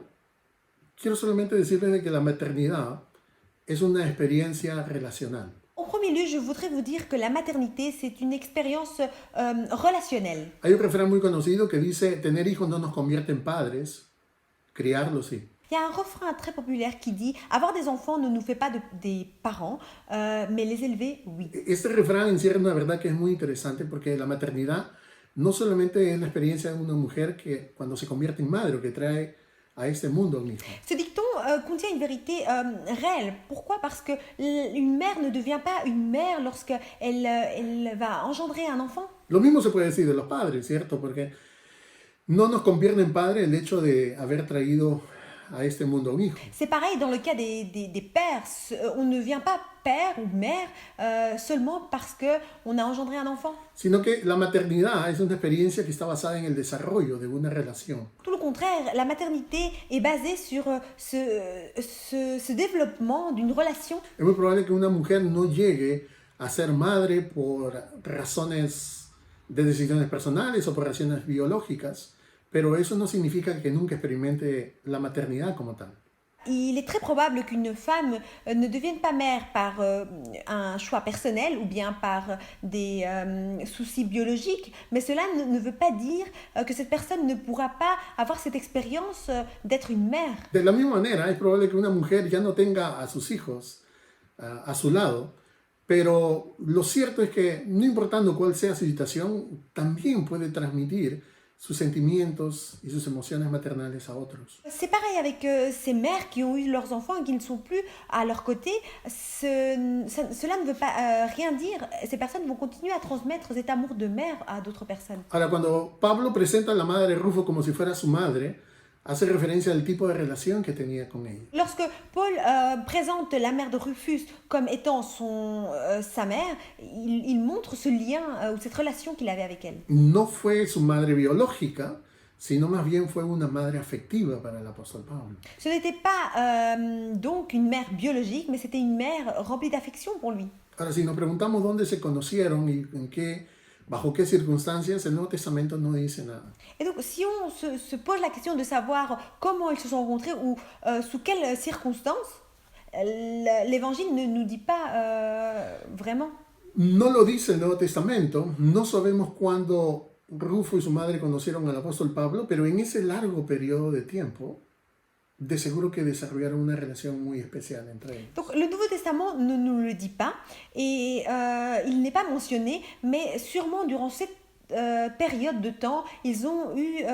quiero solamente decirles de que la maternidad es una experiencia relacional. En premier lieu, je voudrais vous dire que la maternité, c'est une expérience relationnelle. Hay un refrán muy conocido que dice, tener hijos no nos convierte en padres, criarlos sí. Il y a un refrain très populaire qui dit « Avoir des enfants ne nous fait pas des parents, mais les élever, oui ». Este refrán encierra una verdad que es muy interesante, porque la maternidad no solamente es la experiencia de una mujer que cuando se convierte en madre o que trae a este mundo un hijo. Ce dicton contient une vérité réelle. Pourquoi? Parce que une mère ne devient pas une mère lorsqu'elle va engendrer un enfant. Lo mismo se puede decir de los padres, ¿cierto? Porque no nos convierte en padres el hecho de haber traído a este mundo un hijo. C'est pareil dans le cas des pères. On ne devient pas père ou mère seulement parce qu'on a engendré un enfant. Sino que la maternidad es una experiencia que está basada en el desarrollo de una relación. Tout le contraire, la maternité est basée sur ce développement d'une relation. Es muy probable que una mujer no llegue a ser madre por razones de decisiones personales o por razones biológicas, pero eso no significa que nunca experimente la maternidad como tal. Il est très probable qu'une femme ne devienne pas mère par un choix personnel ou bien par des soucis biologiques, mais cela ne veut pas dire que cette personne ne pourra pas avoir cette expérience d'être une mère. De la misma manera, es probable que una mujer ya no tenga a sus hijos a su lado, pero lo cierto es que no importando cuál sea su situación, también puede transmitir sus sentimientos y sus emociones maternales a otros. C'est pareil avec ces mères qui ont eu leurs enfants et qui ne sont plus à leur côté. Cela ne veut pas rien dire. Ces personnes vont continuer à transmettre cet amour de mère à d'autres personnes. Ahora, cuando Pablo presenta a la madre de Rufo como si fuera su madre, hace referencia al tipo de relación que tenía con ella. Lorsque Paul présente la mère de Rufus comme étant sa mère, il montre ce lien ou cette relation qu'il avait avec elle. No fue su madre biológica, sino más bien fue una madre afectiva para el apóstol Pablo. Ce n'était pas donc une mère biologique, mais c'était une mère remplie d'affection pour lui. Ahora, si nos preguntamos dónde se conocieron y bajo qué circunstancias, el Nuevo Testamento no dice nada. Et donc, si on se pose la question de savoir comment ils se sont rencontrés ou sous quelles circonstances, l'Évangile ne nous dit pas vraiment. No lo dice el Nuevo Testamento, no sabemos cuándo Rufo y su madre conocieron al apóstol Pablo, pero en ese largo periodo de tiempo, de seguro que desarrollaron una relación muy especial entre ellos. Donc le Nouveau Testament ne nous le dit pas et il n'est pas mentionné, mais sûrement durant cette période de temps, ils ont eu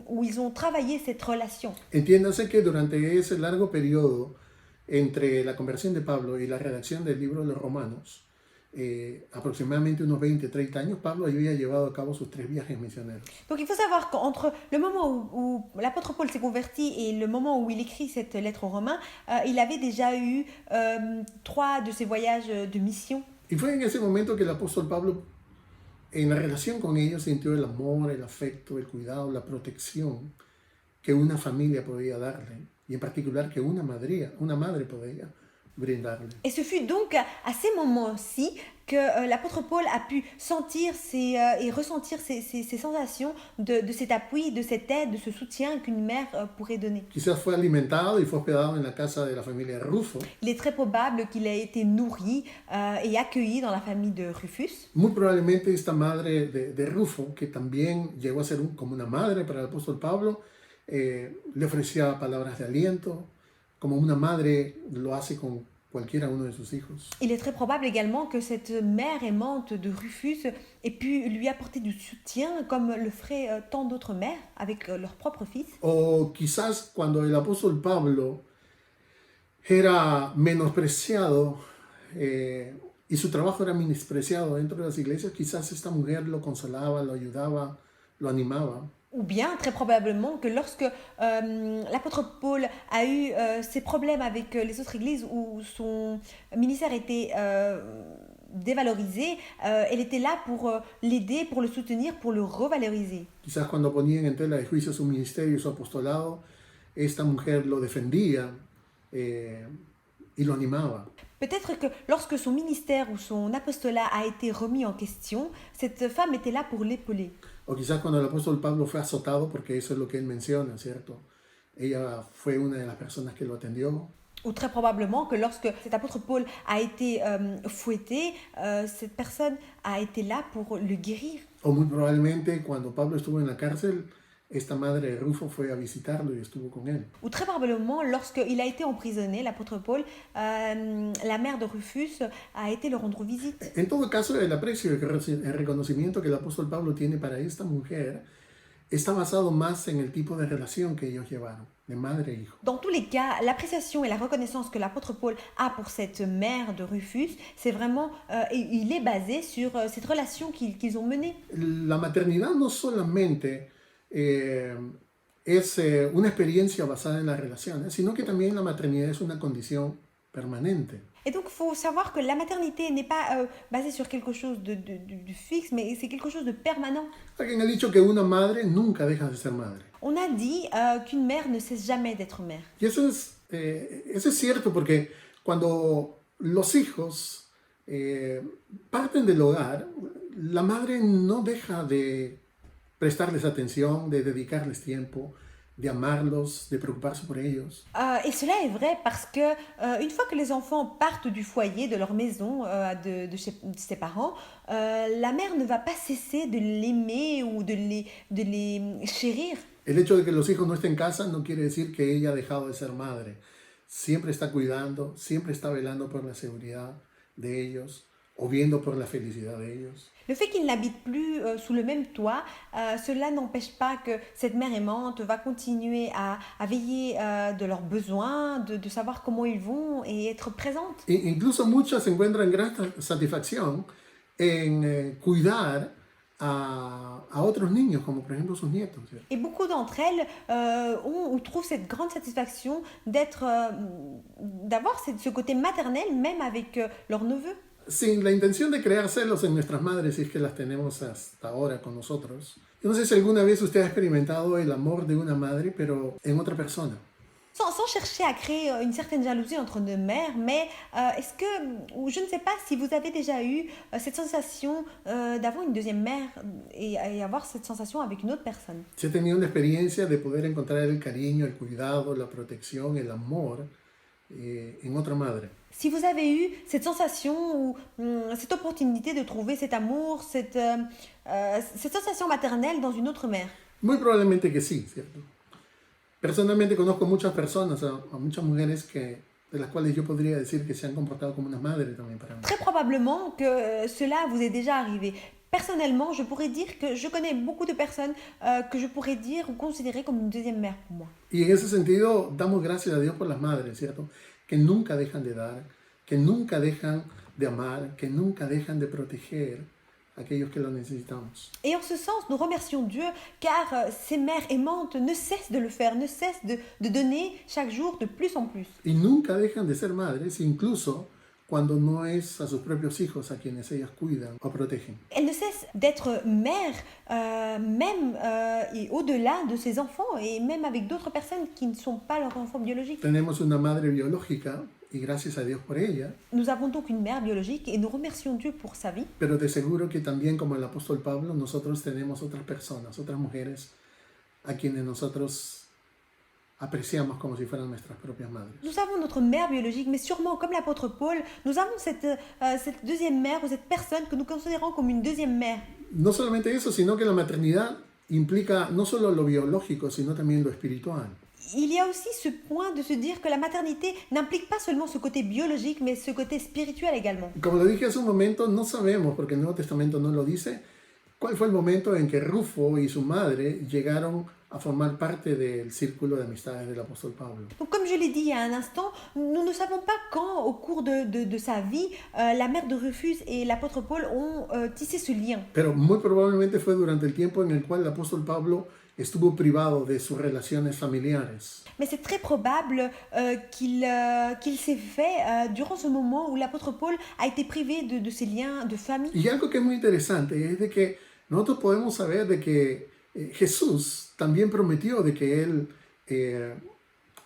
ou ils ont travaillé cette relation. Entiéndase que durante ese largo periodo entre la conversión de Pablo y la redacción del libro de los Romanos, aproximadamente unos 20-30 años, Pablo había llevado a cabo sus 3 viajes misioneros. Donc il faut savoir qu'entre le moment où l'apôtre Paul s'est converti et le moment où il écrit cette lettre aux Romains, il avait déjà eu 3 de ses voyages de mission. Y fue en ese momento que el apóstol Pablo, en la relación con ellos, sintió el amor, el afecto, el cuidado, la protección que una familia podía darle, y en particular que una madre podía brindarle. Et ce fut donc à ces moments-ci que l'apôtre Paul a pu sentir et ressentir ces sensations de cet appui, de cette aide, de ce soutien qu'une mère pourrait donner. Quizás fue alimentado y fue hospedado en la casa de la familia Rufo. Il est très probable qu'il ait été nourri et accueilli dans la famille de Rufus. Muy probablemente esta madre de Rufo, que también llegó a ser como una madre para el apóstol Pablo, le ofrecía palabras de aliento, como una madre lo hace con cualquiera uno de sus hijos. Il est très probable également que cette mère aimante de Rufus ait pu lui apporter du soutien comme le feraient tant d'autres mères avec leur propre fils. O quizás cuando el apóstol Pablo era menospreciado y su trabajo era menospreciado dentro de las iglesias, quizás esta mujer lo consolaba, lo ayudaba, lo animaba. Ou bien, très probablement, que lorsque l'apôtre Paul a eu ses problèmes avec les autres églises où son ministère était dévalorisé, elle était là pour l'aider, pour le soutenir, pour le revaloriser. Quizás cuando ponían en tela de juicio su ministerio y su apostolado, esta mujer lo defendía y lo animaba. Peut-être que lorsque son ministère ou son apostolat a été remis en question, cette femme était là pour l'épauler. O quizás cuando el apóstol Pablo fue azotado, porque eso es lo que él menciona, ¿cierto? Ella fue una de las personas que lo atendió. Ou très probablement que lorsque cet apôtre Paul a été fouetté, cette personne a été là pour le guérir. O muy probablemente cuando Pablo estuvo en la cárcel, esta madre de Rufo fue a visitarlo y estuvo con él. Ou très probablement, lorsqu'il a été emprisonné, l'apôtre Paul, la mère de Rufus a été le rendre visite. En todo caso, el aprecio y el reconocimiento que el apóstol Pablo tiene para esta mujer está basado más en el tipo de relación que ellos llevaron, de madre e hijo. Dans tous les cas, l'appréciation et la reconnaissance que l'apôtre Paul a pour cette mère de Rufus, c'est vraiment, il est basé sur cette relation qu'ils ont menée. La maternidad no solamente es una experiencia basada en las relaciones, sino que también la maternidad es una condición permanente. Et donc, il faut savoir que la maternité n'est pas basée sur quelque chose de fixe, mais c'est quelque chose de permanent. Alguien ha dicho que una madre nunca deja de ser madre. On a dit qu'une mère ne cesse jamais d'être mère. Y eso es cierto porque cuando los hijos parten del hogar, la madre no deja de prestarles atención, de dedicarles tiempo, de amarlos, de preocuparse por ellos. Et cela est vrai parce que une fois que les enfants partent du foyer, de leur maison, de ses parents, la mère ne va pas cesser de l'aimer ou de les chérir. El hecho de que los hijos no estén en casa no quiere decir que ella ha dejado de ser madre. Siempre está cuidando, siempre está velando por la seguridad de ellos o viendo por la felicidad de ellos. Le fait qu'ils n'habitent plus sous le même toit, cela n'empêche pas que cette mère aimante va continuer à veiller de leurs besoins, de savoir comment ils vont et être présente. Incluso muchas encuentran gran satisfacción en cuidar a otros niños, como por ejemplo sus nietos. ¿Cierto? Et beaucoup d'entre elles ont ou trouvent cette grande satisfaction d'avoir ce côté maternel même avec leurs neveux. Sin la intención de crear celos en nuestras madres, si es que las tenemos hasta ahora con nosotros. Yo no sé si alguna vez usted ha experimentado el amor de una madre, pero en otra persona. Sans chercher à créer une certaine jalousie entre deux mères, mais est-ce que, ou je ne sais pas si vous avez déjà eu cette sensation d'avoir une deuxième mère et avoir cette sensation avec une autre personne. Si he tenido una experiencia de poder encontrar el cariño, el cuidado, la protección, el amor en otra madre. Si vous avez eu cette sensation ou cette opportunité de trouver cet amour, cette sensation maternelle dans une autre mère. Muy probablemente que sí, ¿cierto? Personalmente conozco muchas personas, a muchas mujeres de las cuales yo podría decir que se han comportado como unas madres también para mí. Très probablement que cela vous est déjà arrivé. Personnellement, je pourrais dire que je connais beaucoup de personnes que je pourrais dire ou considérer comme une deuxième mère pour moi. Y en ese sentido, damos gracias a Dios por las madres, ¿cierto? Que nunca dejan de dar, que nunca dejan de amar, que nunca dejan de proteger a aquellos que lo necesitamos. Et en ce sens, nous remercions Dieu car ces mères aimantes ne cessent de le faire, ne cessent de donner chaque jour de plus en plus. Y nunca dejan de ser madres, incluso cuando no es a sus propios hijos a quienes ellas cuidan o protegen. Elles ne cessent d'être mères, même et au-delà de ses enfants, et même avec d'autres personnes qui ne sont pas leurs enfants biologiques. Tenemos una madre biológica y gracias a Dios por ella, Nous avons donc une mère biologique et nous remercions Dieu pour sa vie. pero de seguro que también como el apóstol Pablo, nosotros tenemos otras personas, otras mujeres a quienes nosotros apreciamos como si fueran nuestras propias madres. Nous avons notre mère biologique, mais sûrement comme l'apôtre Paul, nous avons cette deuxième mère ou cette personne que nous considérons comme une deuxième mère. No solamente eso, sino que la maternidad implica no solo lo biológico, sino también lo espiritual. Il y a aussi ce point de se dire que la maternité n'implique pas seulement ce côté biologique, mais ce côté spirituel également. Como lo dije hace un momento, no sabemos, porque el Nuevo Testamento no lo dice, cuál fue el momento en que Rufo y su madre llegaron a formar parte del círculo de amistades del apóstol Pablo. Donc, comme je l'ai dit il y a un instant, nous ne savons pas quand, au cours de sa vie, la mère de Rufus et l'apôtre Paul ont tissé ce lien. Pero muy probablemente fue durante el tiempo en el cual el apóstol Pablo estuvo privado de sus relaciones familiares. Mais c'est très probable qu'il s'est fait durant ce moment où l'apôtre Paul a été privé de ses liens de famille. Y algo que es muy interesante es de que nosotros podemos saber de que Jesús también prometió de que Él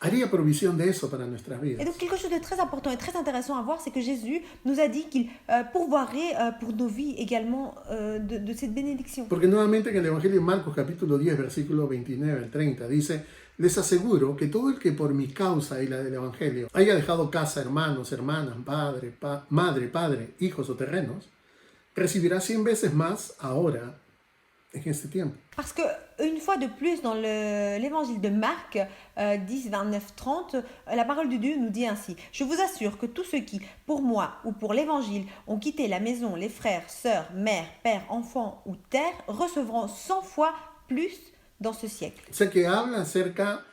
haría provisión de eso para nuestras Et vidas. donc quelque chose de très important et très intéressant à voir, c'est que Jésus nous a dit qu'il pourvoirait pour nos vies également de cette bénédiction. Porque nuevamente en el Evangelio de Marcos capítulo 10 versículo 29 al 30 dice: les aseguro que todo el que por mi causa y la del Evangelio haya dejado casa, hermanos, hermanas, madre, padre, hijos o terrenos, recibirá 100 veces más ahora en este tiempo. Parce que une fois de plus dans l'évangile de Marc 10, 29, 30, la parole de Dieu nous dit ainsi: je vous assure que tous ceux qui, pour moi ou pour l'évangile, ont quitté la maison, les frères, sœurs, mères, pères, enfants ou terre, recevront 100 fois plus dans ce siècle. O sea que habla acerca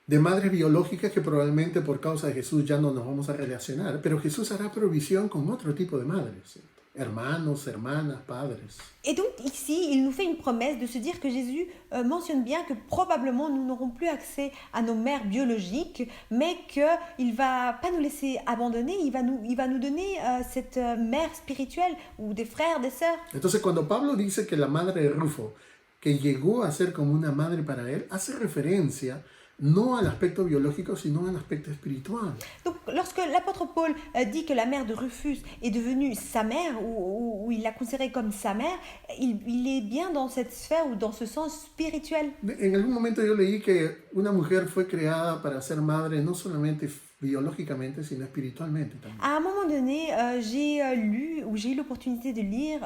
de madres biológicas que probablemente por causa de Jesús ya no nos vamos a relacionar, pero Jesús hará provisión con otro tipo de madres, ¿cierto? hermanos, hermanas, padres. Et donc ici, il nous fait une promesse de se dire que Jésus mentionne bien que probablement nous n'aurons plus accès à nos mères biologiques, mais qu'il ne va pas nous laisser abandonner, il va nous donner cette mère spirituelle ou des frères, des sœurs. Entonces, cuando Pablo dice que la madre de Rufo, que llegó a ser como una madre para él, hace referencia no al aspecto biológico, sino al aspecto espiritual. Donc lorsque l'apôtre Paul dit que la mère de Rufus est devenue sa mère, ou il l'a considérée comme sa mère, il est bien dans cette sphère ou dans ce sens spirituel. En algún momento yo leí que una mujer fue creada para ser madre no solamente biológicamente, sino espiritualmente también. À un moment donné, j'ai lu, ou j'ai eu l'opportunité de lire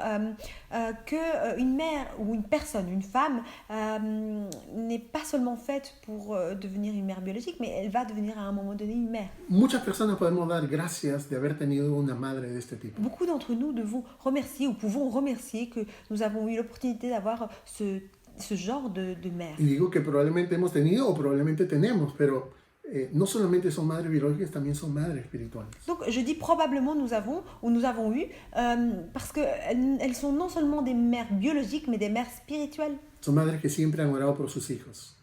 qu'une mère ou une personne, une femme, n'est pas seulement faite pour devenir une mère biologique, mais elle va devenir à un moment donné une mère. Muchas personas podemos dar gracias de haber tenido una madre de este tipo. Beaucoup d'entre nous devons remercier ou pouvons remercier que nous avons eu l'opportunité d'avoir ce genre de mère. Y digo que probablemente hemos tenido o probablemente tenemos, pero no solamente son madres biológicas, también son madres espirituales. Donc je dis probablement nous avons ou nous avons eu parce qu'elles sont non seulement des mères biologiques mais des mères spirituelles. Son madres que siempre han orado por sus hijos,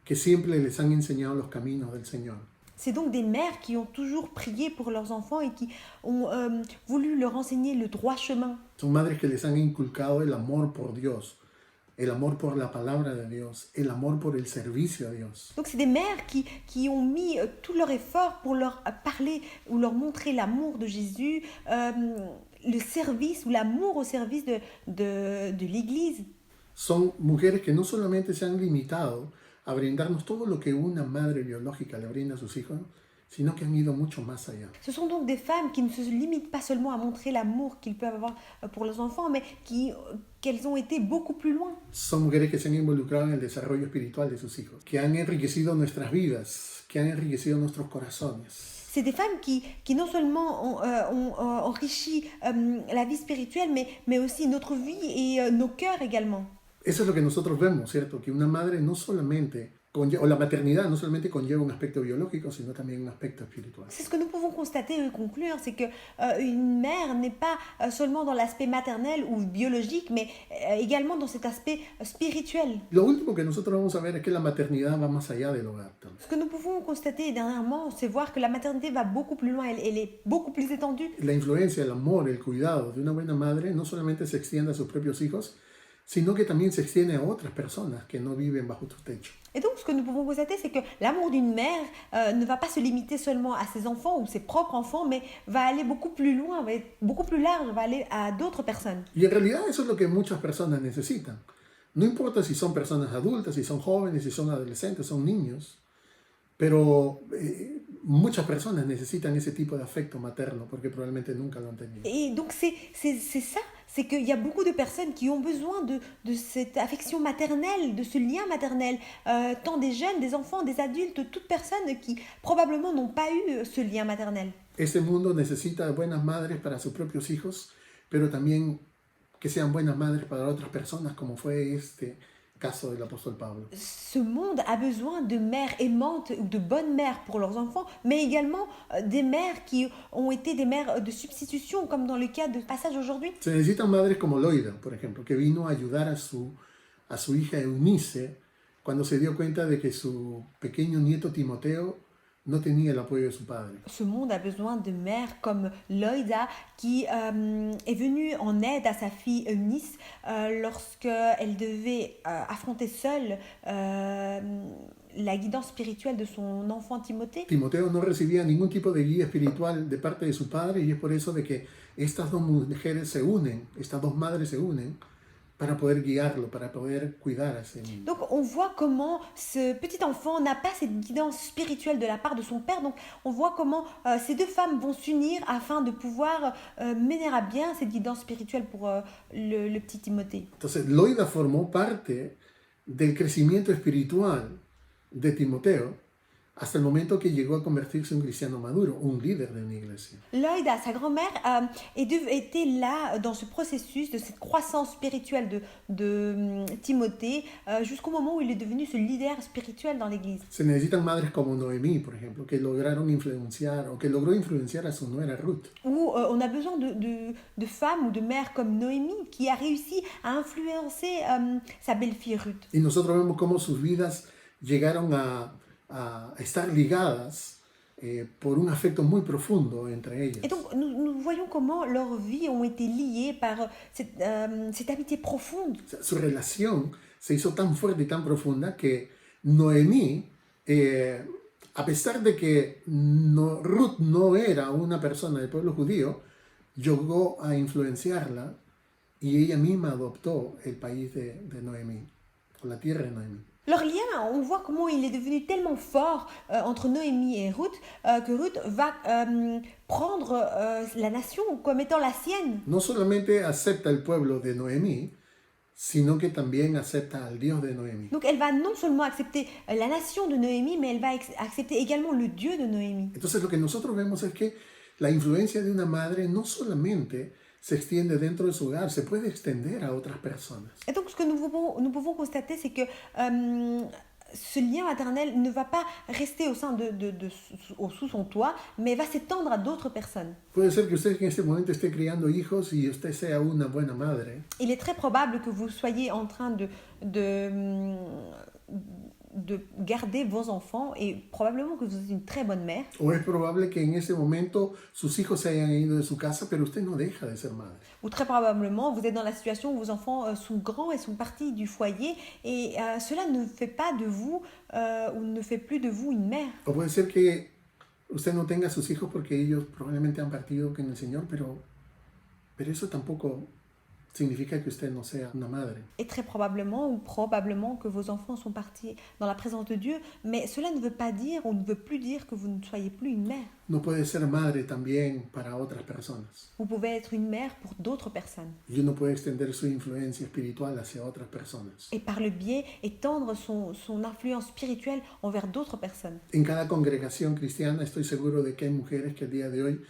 que siempre les han enseñado los caminos del Señor. C'est donc des mères qui ont toujours prié pour leurs enfants et qui ont voulu leur enseigner le droit chemin. Son madres que les han inculcado el amor por Dios, el amor por la palabra de Dios, el amor por el servicio a Dios. Donc c'est des mères qui ont mis tout leur effort pour leur parler ou leur montrer l'amour de Jésus, le service ou l'amour au service de l'Église. Son mujeres que no solamente se han limitado a brindarnos todo lo que una madre biológica le brinda a sus hijos, sino que han ido mucho más allá. Ce sont donc des femmes qui ne se limitent pas seulement à montrer l'amour qu'ils peuvent avoir pour leurs enfants, mais qu'elles ont été beaucoup plus loin. Son mujeres que se han involucrado en el desarrollo espiritual de sus hijos, que han enriquecido nuestras vidas, que han enriquecido nuestros corazones. C'est des femmes qui non seulement ont enrichi la vie spirituelle, mais aussi notre vie et nos cœurs également. Eso es lo que nosotros vemos, ¿cierto? Que una madre no solamente o la maternidad no solamente conlleva un aspecto biológico, sino también un aspecto espiritual. C'est ce que nous pouvons constater et conclure, c'est que une mère n'est pas seulement dans l'aspect maternel ou biologique, mais également dans cet aspect spirituel. Lo último que nosotros vamos a ver es que la maternidad va más allá del hogar también. Ce que nous pouvons constater dernièrement, c'est voir que la maternité va beaucoup plus loin, elle est beaucoup plus étendue. La influencia, el amor, el cuidado de una buena madre no solamente se extiende a sus propios hijos, sino que también se extiende a otras personas que no viven bajo tu techo. Et donc, ce que nous pouvons constater, c'est que l'amour d'une mère ne va pas se limiter seulement à ses enfants ou ses propres enfants, mais va aller beaucoup plus loin, va être beaucoup plus large, va aller à d'autres personnes. Y en realidad eso es lo que muchas personas necesitan. No importa si son personas adultas, si son jóvenes, si son adolescentes, son niños, pero muchas personas necesitan ese tipo de afecto materno porque probablemente nunca lo han tenido. Et donc, c'est ça, c'est qu'il y a beaucoup de personnes qui ont besoin de cette affection maternelle, de ce lien maternel, tant des jeunes, des enfants, des adultes, toutes personnes qui probablement n'ont pas eu ce lien maternel. Este mundo necesita buenas madres para sus propios hijos, pero también que sean buenas madres para otras personas, como fue este caso del apóstol Pablo. Ce monde a besoin de mères aimantes ou de bonnes mères pour leurs enfants, mais également des mères qui ont été des mères de substitution, comme dans le cas de passage aujourd'hui. Se necesitan madres como Loida, por ejemplo, que vino a ayudar a su hija Eunice cuando se dio cuenta de que su pequeño nieto Timoteo no tenía el apoyo de su padre. Ce monde a besoin de mères comme Loida qui est venue en aide à sa fille Eunice lorsqu'elle devait affronter seule la guidance spirituelle de son enfant Timothée. Timoteo no recibía ningún tipo de guía espiritual de parte de su padre y es por eso de que estas dos mujeres se unen, estas dos madres se unen para poder guiarlo, para poder cuidar a ese niño. Donc on voit comment ce petit enfant n'a pas cette guidance spirituelle de la part de son père. Donc on voit comment ces deux femmes vont s'unir afin de pouvoir mener à bien cette guidance spirituelle pour le petit Timothée. Entonces Loida formó parte del crecimiento espiritual de Timoteo hasta el momento que llegó a convertirse en un cristiano maduro, un líder de una iglesia. Lloyd, sa grand-mère, était là dans ce processus de cette croissance spirituelle de Timothée jusqu'au moment où il est devenu ce leader spirituel dans l'église. Se necesitan madres como Noemí, por ejemplo, que lograron influenciar o que logró influenciar a su nuera Ruth. Où on a besoin de femmes ou de mères comme Noémie qui a réussi à influencer sa belle-fille Ruth. Y nosotros vemos cómo sus vidas llegaron a estar ligadas por un afecto muy profundo entre ellas. Et donc nous voyons comment leurs vies ont été liées par cette amitié profonde. O sea, su relación se hizo tan fuerte y tan profunda que Noemí, a pesar de que Ruth no era una persona del pueblo judío, llegó a influenciarla y ella misma adoptó el país de Noemí, o la tierra de Noemí. Leur lien, on voit comment il est devenu tellement fort entre Noémie et Ruth que Ruth va prendre la nation comme étant la sienne. No solamente acepta el pueblo de Noemí, sino que también acepta al Dios de Noemí. Donc elle va non seulement accepter la nation de Noémie, mais elle va accepter également le Dieu de Noémie. Entonces lo que nosotros vemos es que la influencia de una madre no solamente se extiende dentro de su hogar, se puede extender a otras personas. Et donc ce que nous pouvons constater, c'est que ce lien maternel ne va pas rester au sein sous son toit, mais va s'étendre à d'autres personnes. Puede ser que usted en este momento esté criando hijos y usted sea una buena madre. Il est très probable que vous soyez en train de garder vos enfants et probablement que vous êtes une très bonne mère. O es probable que en ese momento sus hijos se hayan ido de su casa, pero usted no deja de ser madre. Ou très probablement vous êtes dans la situation où vos enfants sont grands et sont partis du foyer et cela ne fait pas de vous ou ne fait plus de vous une mère. O puede ser que usted no tenga sus hijos porque ellos probablemente han partido con el Señor, pero eso tampoco significa que usted no sea una madre. Et très probablement que vos enfants sont partis dans la présence de Dieu, mais cela ne veut pas dire ou ne veut plus dire que vous ne soyez plus une mère. No puede ser madre también para otras personas. Vous pouvez être une mère pour d'autres personnes. Y uno puede extender su influencia espiritual hacia otras personas. Et par le biais, étendre son influence spirituelle envers d'autres personnes. En cada congregación cristiana estoy seguro de que hay mujeres que el día de hoy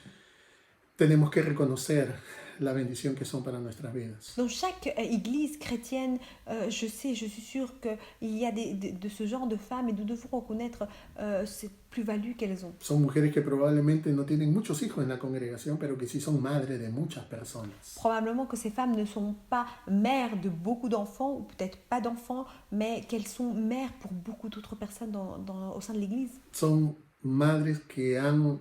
tenemos que reconocer la bendición que son para nuestras vidas. Dans chaque église chrétienne, je suis sûre qu'il y a de ce genre de femmes et nous devons reconnaître cette plus-value qu'elles ont. Son mujeres que probablemente no tienen muchos hijos en la congregación, pero que sí son madres de muchas personas. Probablement que ces femmes ne sont pas mères de beaucoup d'enfants, ou peut-être pas d'enfants, mais qu'elles sont mères pour beaucoup d'autres personnes au sein de l'église. Son madres que han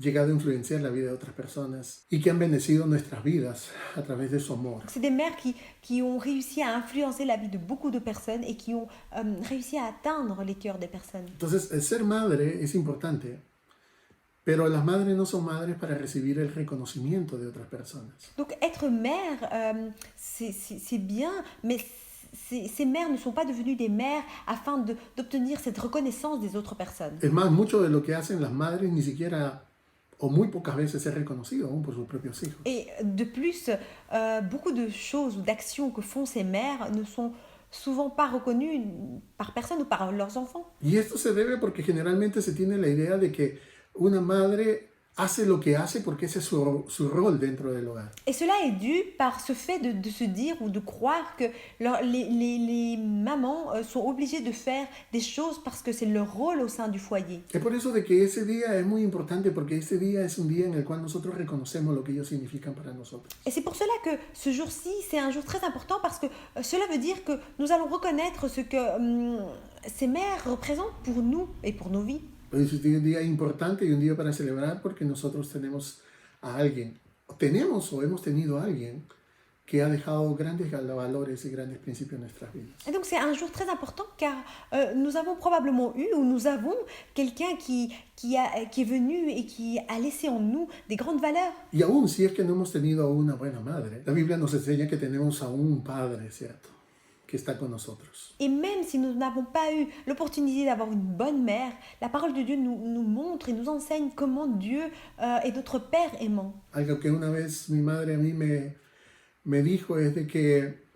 llegado a influenciar la vida de otras personas y que han bendecido nuestras vidas a través de su amor. C'est des mères qui ont réussi à influencer la vie de beaucoup de personnes et qui ont réussi à atteindre les cœurs des personnes. Entonces, el ser madre es importante, pero las madres no son madres para recibir el reconocimiento de otras personas. Donc être mère, c'est bien, mais ces mères ne sont pas devenues des mères afin d'obtenir cette reconnaissance des autres personnes. Es más, mucho de lo que hacen las madres ni siquiera o muy pocas veces es reconocido aún por sus propios hijos. Et de plus, beaucoup de choses ou d'actions que font ces mères ne sont souvent pas reconnues par personne ou par leurs enfants. Y esto se debe porque generalmente se tiene la idea de que una madre hace lo que hace porque ese es su rol dentro del hogar. Et cela est dû par ce fait de se dire ou de croire que les mamans sont obligées de faire des choses parce que c'est leur rôle au sein du foyer. Es por eso de que ese día es muy importante porque ese día es un día en el cual nosotros reconocemos lo que ellos significan para nosotros. Et c'est pour cela que ce jour-ci, c'est un jour très important parce que cela veut dire que nous allons reconnaître ce que ces mères représentent pour nous et pour nos vies. Hoy es un día importante y un día para celebrar porque nosotros tenemos a alguien, o hemos tenido a alguien que ha dejado grandes valores y grandes principios en nuestras vidas. Et donc c'est un jour très important car nous avons probablement eu ou nous avons quelqu'un qui est venu et qui a laissé en nous des grandes valeurs. Y aún si es que no hemos tenido a una buena madre, la Biblia nos enseña que tenemos a un padre, ¿cierto?, que está con nosotros. Et même si nous n'avons pas eu l'opportunité d'avoir une bonne mère, la parole de Dieu nous montre et nous enseigne comment Dieu est notre Père aimant. Algo que una vez mi madre a mí me dijo es de que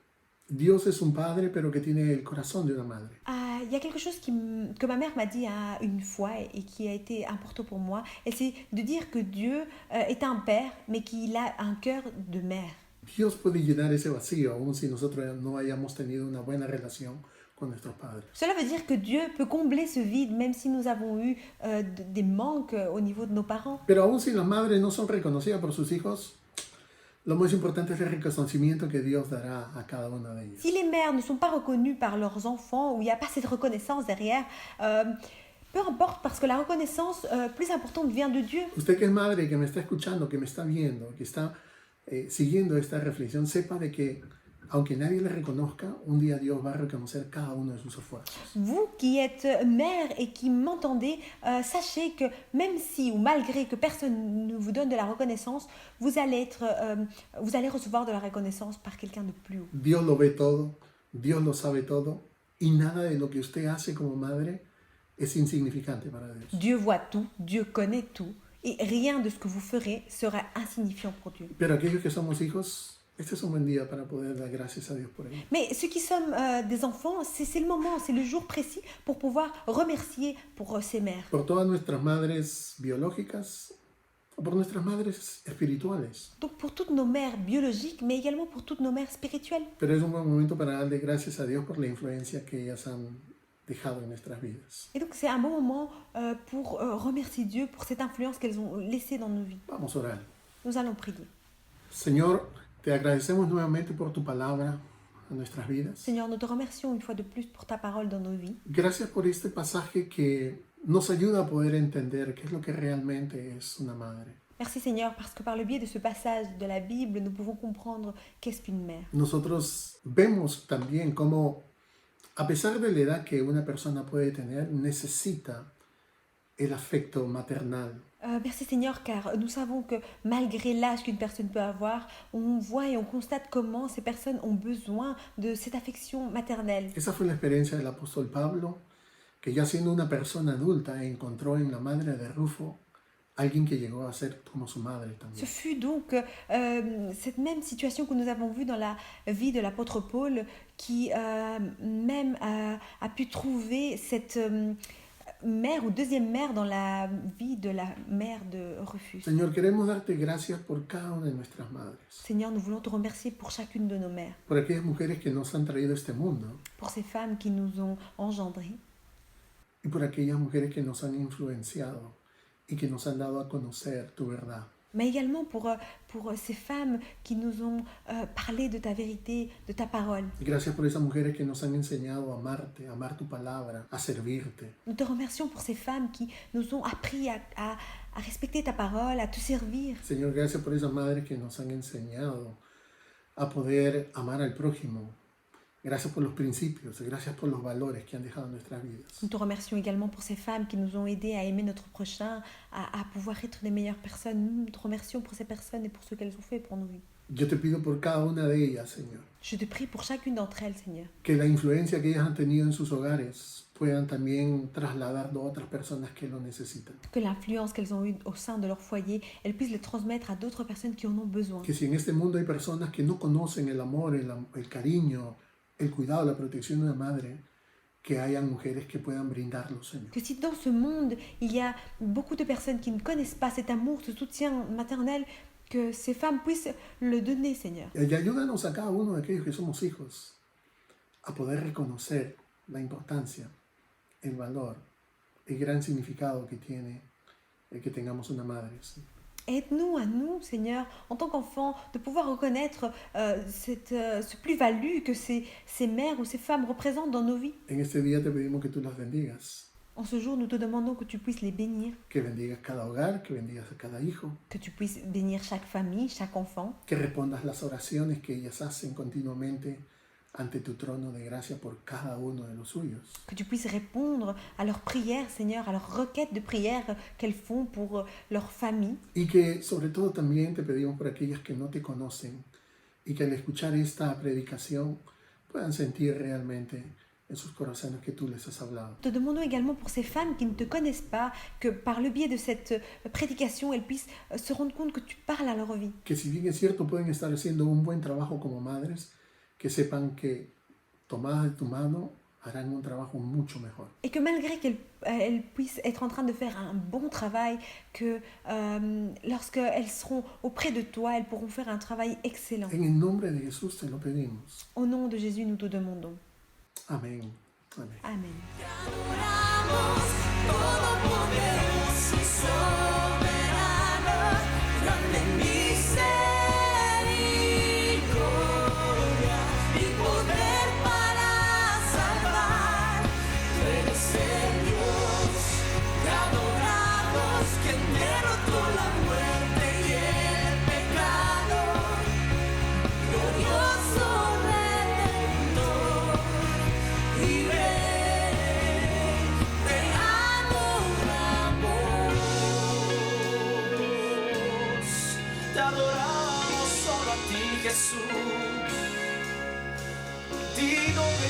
Dios es un padre, pero que tiene el corazón de una madre. Il y a quelque chose que ma mère m'a dit une fois et qui a été important pour moi, et c'est de dire que Dieu est un père, mais qu'il a un cœur de mère. Dios puede llenar ese vacío, aun si nosotros no hayamos tenido una buena relación con nuestros padres. Cela veut dire que Dieu peut combler ce vide, même si nous avons eu des manques au niveau de nos parents. Pero aun si las madres no son reconocidas por sus hijos, lo más importante es el reconocimiento que Dios dará a cada una de ellas. Si les mères ne sont pas reconnues par leurs enfants, ou il n'y a pas cette reconnaissance derrière, peu importe, parce que la reconnaissance plus importante vient de Dieu. Usted que es madre y que me está escuchando, que me está viendo, que está siguiendo esta reflexión, sepa de que aunque nadie le reconozca, un día Dios va a reconocer cada uno de sus esfuerzos. Vous qui êtes mère et qui m'entendez, sachez que même si ou malgré que personne ne vous donne de la reconnaissance, vous allez recevoir de la reconnaissance par quelqu'un de plus haut. Dios lo ve todo, Dios lo sabe todo, y nada de lo que usted hace como madre es insignificante para Dios. Dieu voit tout, Dieu connaît tout, et rien de ce que vous ferez sera insignifiant pour Dieu. Pero aquellos que somos hijos, este es un buen día para poder dar gracias a Dios por ello. Mais ceux qui sommes des enfants, c'est le moment, c'est le jour précis pour pouvoir remercier pour ces mères. Por todas nuestras madres biológicas, o por nuestras madres espirituales. Donc pour toutes nos mères biologiques, mais également pour toutes nos mères spirituelles. Pero es un buen momento para darle gracias a Dios por la influencia que ellas han dejado en nuestras vidas. Et donc c'est un bon moment pour remercier Dieu pour cette influence qu'elles ont laissée dans nos vies. Vamos a orar. Nous allons prier. Señor, te agradecemos nuevamente por tu palabra en nuestras vidas. Seigneur, nous te remercions une fois de plus pour ta parole dans nos vies. Gracias por este pasaje que nos ayuda a poder entender qué es lo que realmente es una madre. Merci Seigneur, parce que par le biais de ce passage de la Bible, nous pouvons comprendre qu'est-ce qu'une mère. Nosotros vemos también cómo, a pesar de la edad que una persona puede tener, necesita el afecto maternal. Merci Seigneur, car nous savons que malgré l'âge qu'une personne peut avoir, on voit et on constate comment ces personnes ont besoin de cette affection maternelle. Esa fue la experiencia del apóstol Pablo, que ya siendo una persona adulta encontró en la madre de Rufo alguien que llegó a ser como su madre Ce también. fut donc cette même situation que nous avons vue dans la vie de l'apôtre Paul, qui même a pu trouver cette mère ou deuxième mère dans la vie de la mère de Rufus. Señor, queremos darte gracias por cada una de nuestras madres, Seigneur, nous voulons te remercier pour chacune de nos mères, por aquellas mujeres que nos han traído a este mundo pour ces femmes qui nous ont engendrés, y por aquellas mujeres que nos han influenciado y que nos han dado a conocer tu verdad. mais également pour ces femmes qui nous ont parlé de ta vérité, de ta parole. Y gracias por esas mujeres que nos han enseñado a amarte, a amar tu palabra, a servirte. Nous te remercions pour ces femmes qui nous ont appris à respecter ta parole, à te servir. Señor, gracias por esas madres que nos han enseñado a poder amar al prójimo. Gracias por los principios, gracias por los valores que han dejado en nuestras vidas. Nous te remercions également pour ces femmes qui nous ont aidés à aimer notre prochain, à pouvoir être des meilleures personnes. Nous te remercions pour ces personnes et pour ce qu'elles ont fait pour nos vies. Yo te pido por cada una de ellas, Señor, Je te prie pour chacune d'entre elles, Seigneur, que la influencia que ellas han tenido en sus hogares puedan también trasladarlo a otras personas que lo necesitan. que l'influence qu'elles ont eue au sein de leur foyer, elles puissent le transmettre à d'autres personnes qui en ont besoin. Que si en este mundo hay personas que no conocen el amor, el cariño, el cuidado, la protección de una madre, que hayan mujeres que puedan brindarlo, Señor. Que si dans ce monde, il y a beaucoup de personnes qui ne connaissent pas cet amour, ce soutien maternel, que ces femmes puissent le donner, Seigneur. Y ayúdanos a cada uno de aquellos que somos hijos a poder reconocer la importancia, el valor, el gran significado que tiene el que tengamos una madre. ¿Sí? Aide-nous à nous, Seigneur, en tant qu'enfants, de pouvoir reconnaître ce plus-value que ces mères ou ces femmes représentent dans nos vies. En este día te pedimos que tú las bendigas, En ce jour, nous te demandons que tu puisses les bénir, que bendigas cada hogar, que bendigas a cada hijo, que tu puisses bénir chaque famille, chaque enfant, que respondas las oraciones que ellas hacen continuamente ante tu trono de gracia por cada uno de los suyos. que tu puisses répondre à leurs prières, Seigneur, à leurs requêtes de prière qu'elles font pour leur famille. Y que sobre todo también te pedimos por aquellas que no te conocen y que al escuchar esta predicación puedan sentir realmente en sus corazones que tú les has hablado. Te demandons également pour ces femmes qui ne te connaissent pas, que par le biais de cette prédication, elles puissent se rendre compte que tu parles à leur vie. Que si bien es cierto pueden estar haciendo un buen trabajo como madres, que sepan que tomadas de tu mano harán un trabajo mucho mejor. Et que malgré qu'elles puissent être en train de faire un bon travail, que lorsqu'elles seront auprès de toi, elles pourront faire un travail excellent. En el nombre de Jesús te lo pedimos. Au nom de Jésus, nous te demandons. Amén. Amén. Amen. Adoramos todopoderoso y soberano, grande misericordia y poder para salvar. Tú eres el Dios que adoramos, quien derrotó la muerte y el pecado. Glorioso Redentor y Rey, te adoramos solo a ti, Jesús. Digno de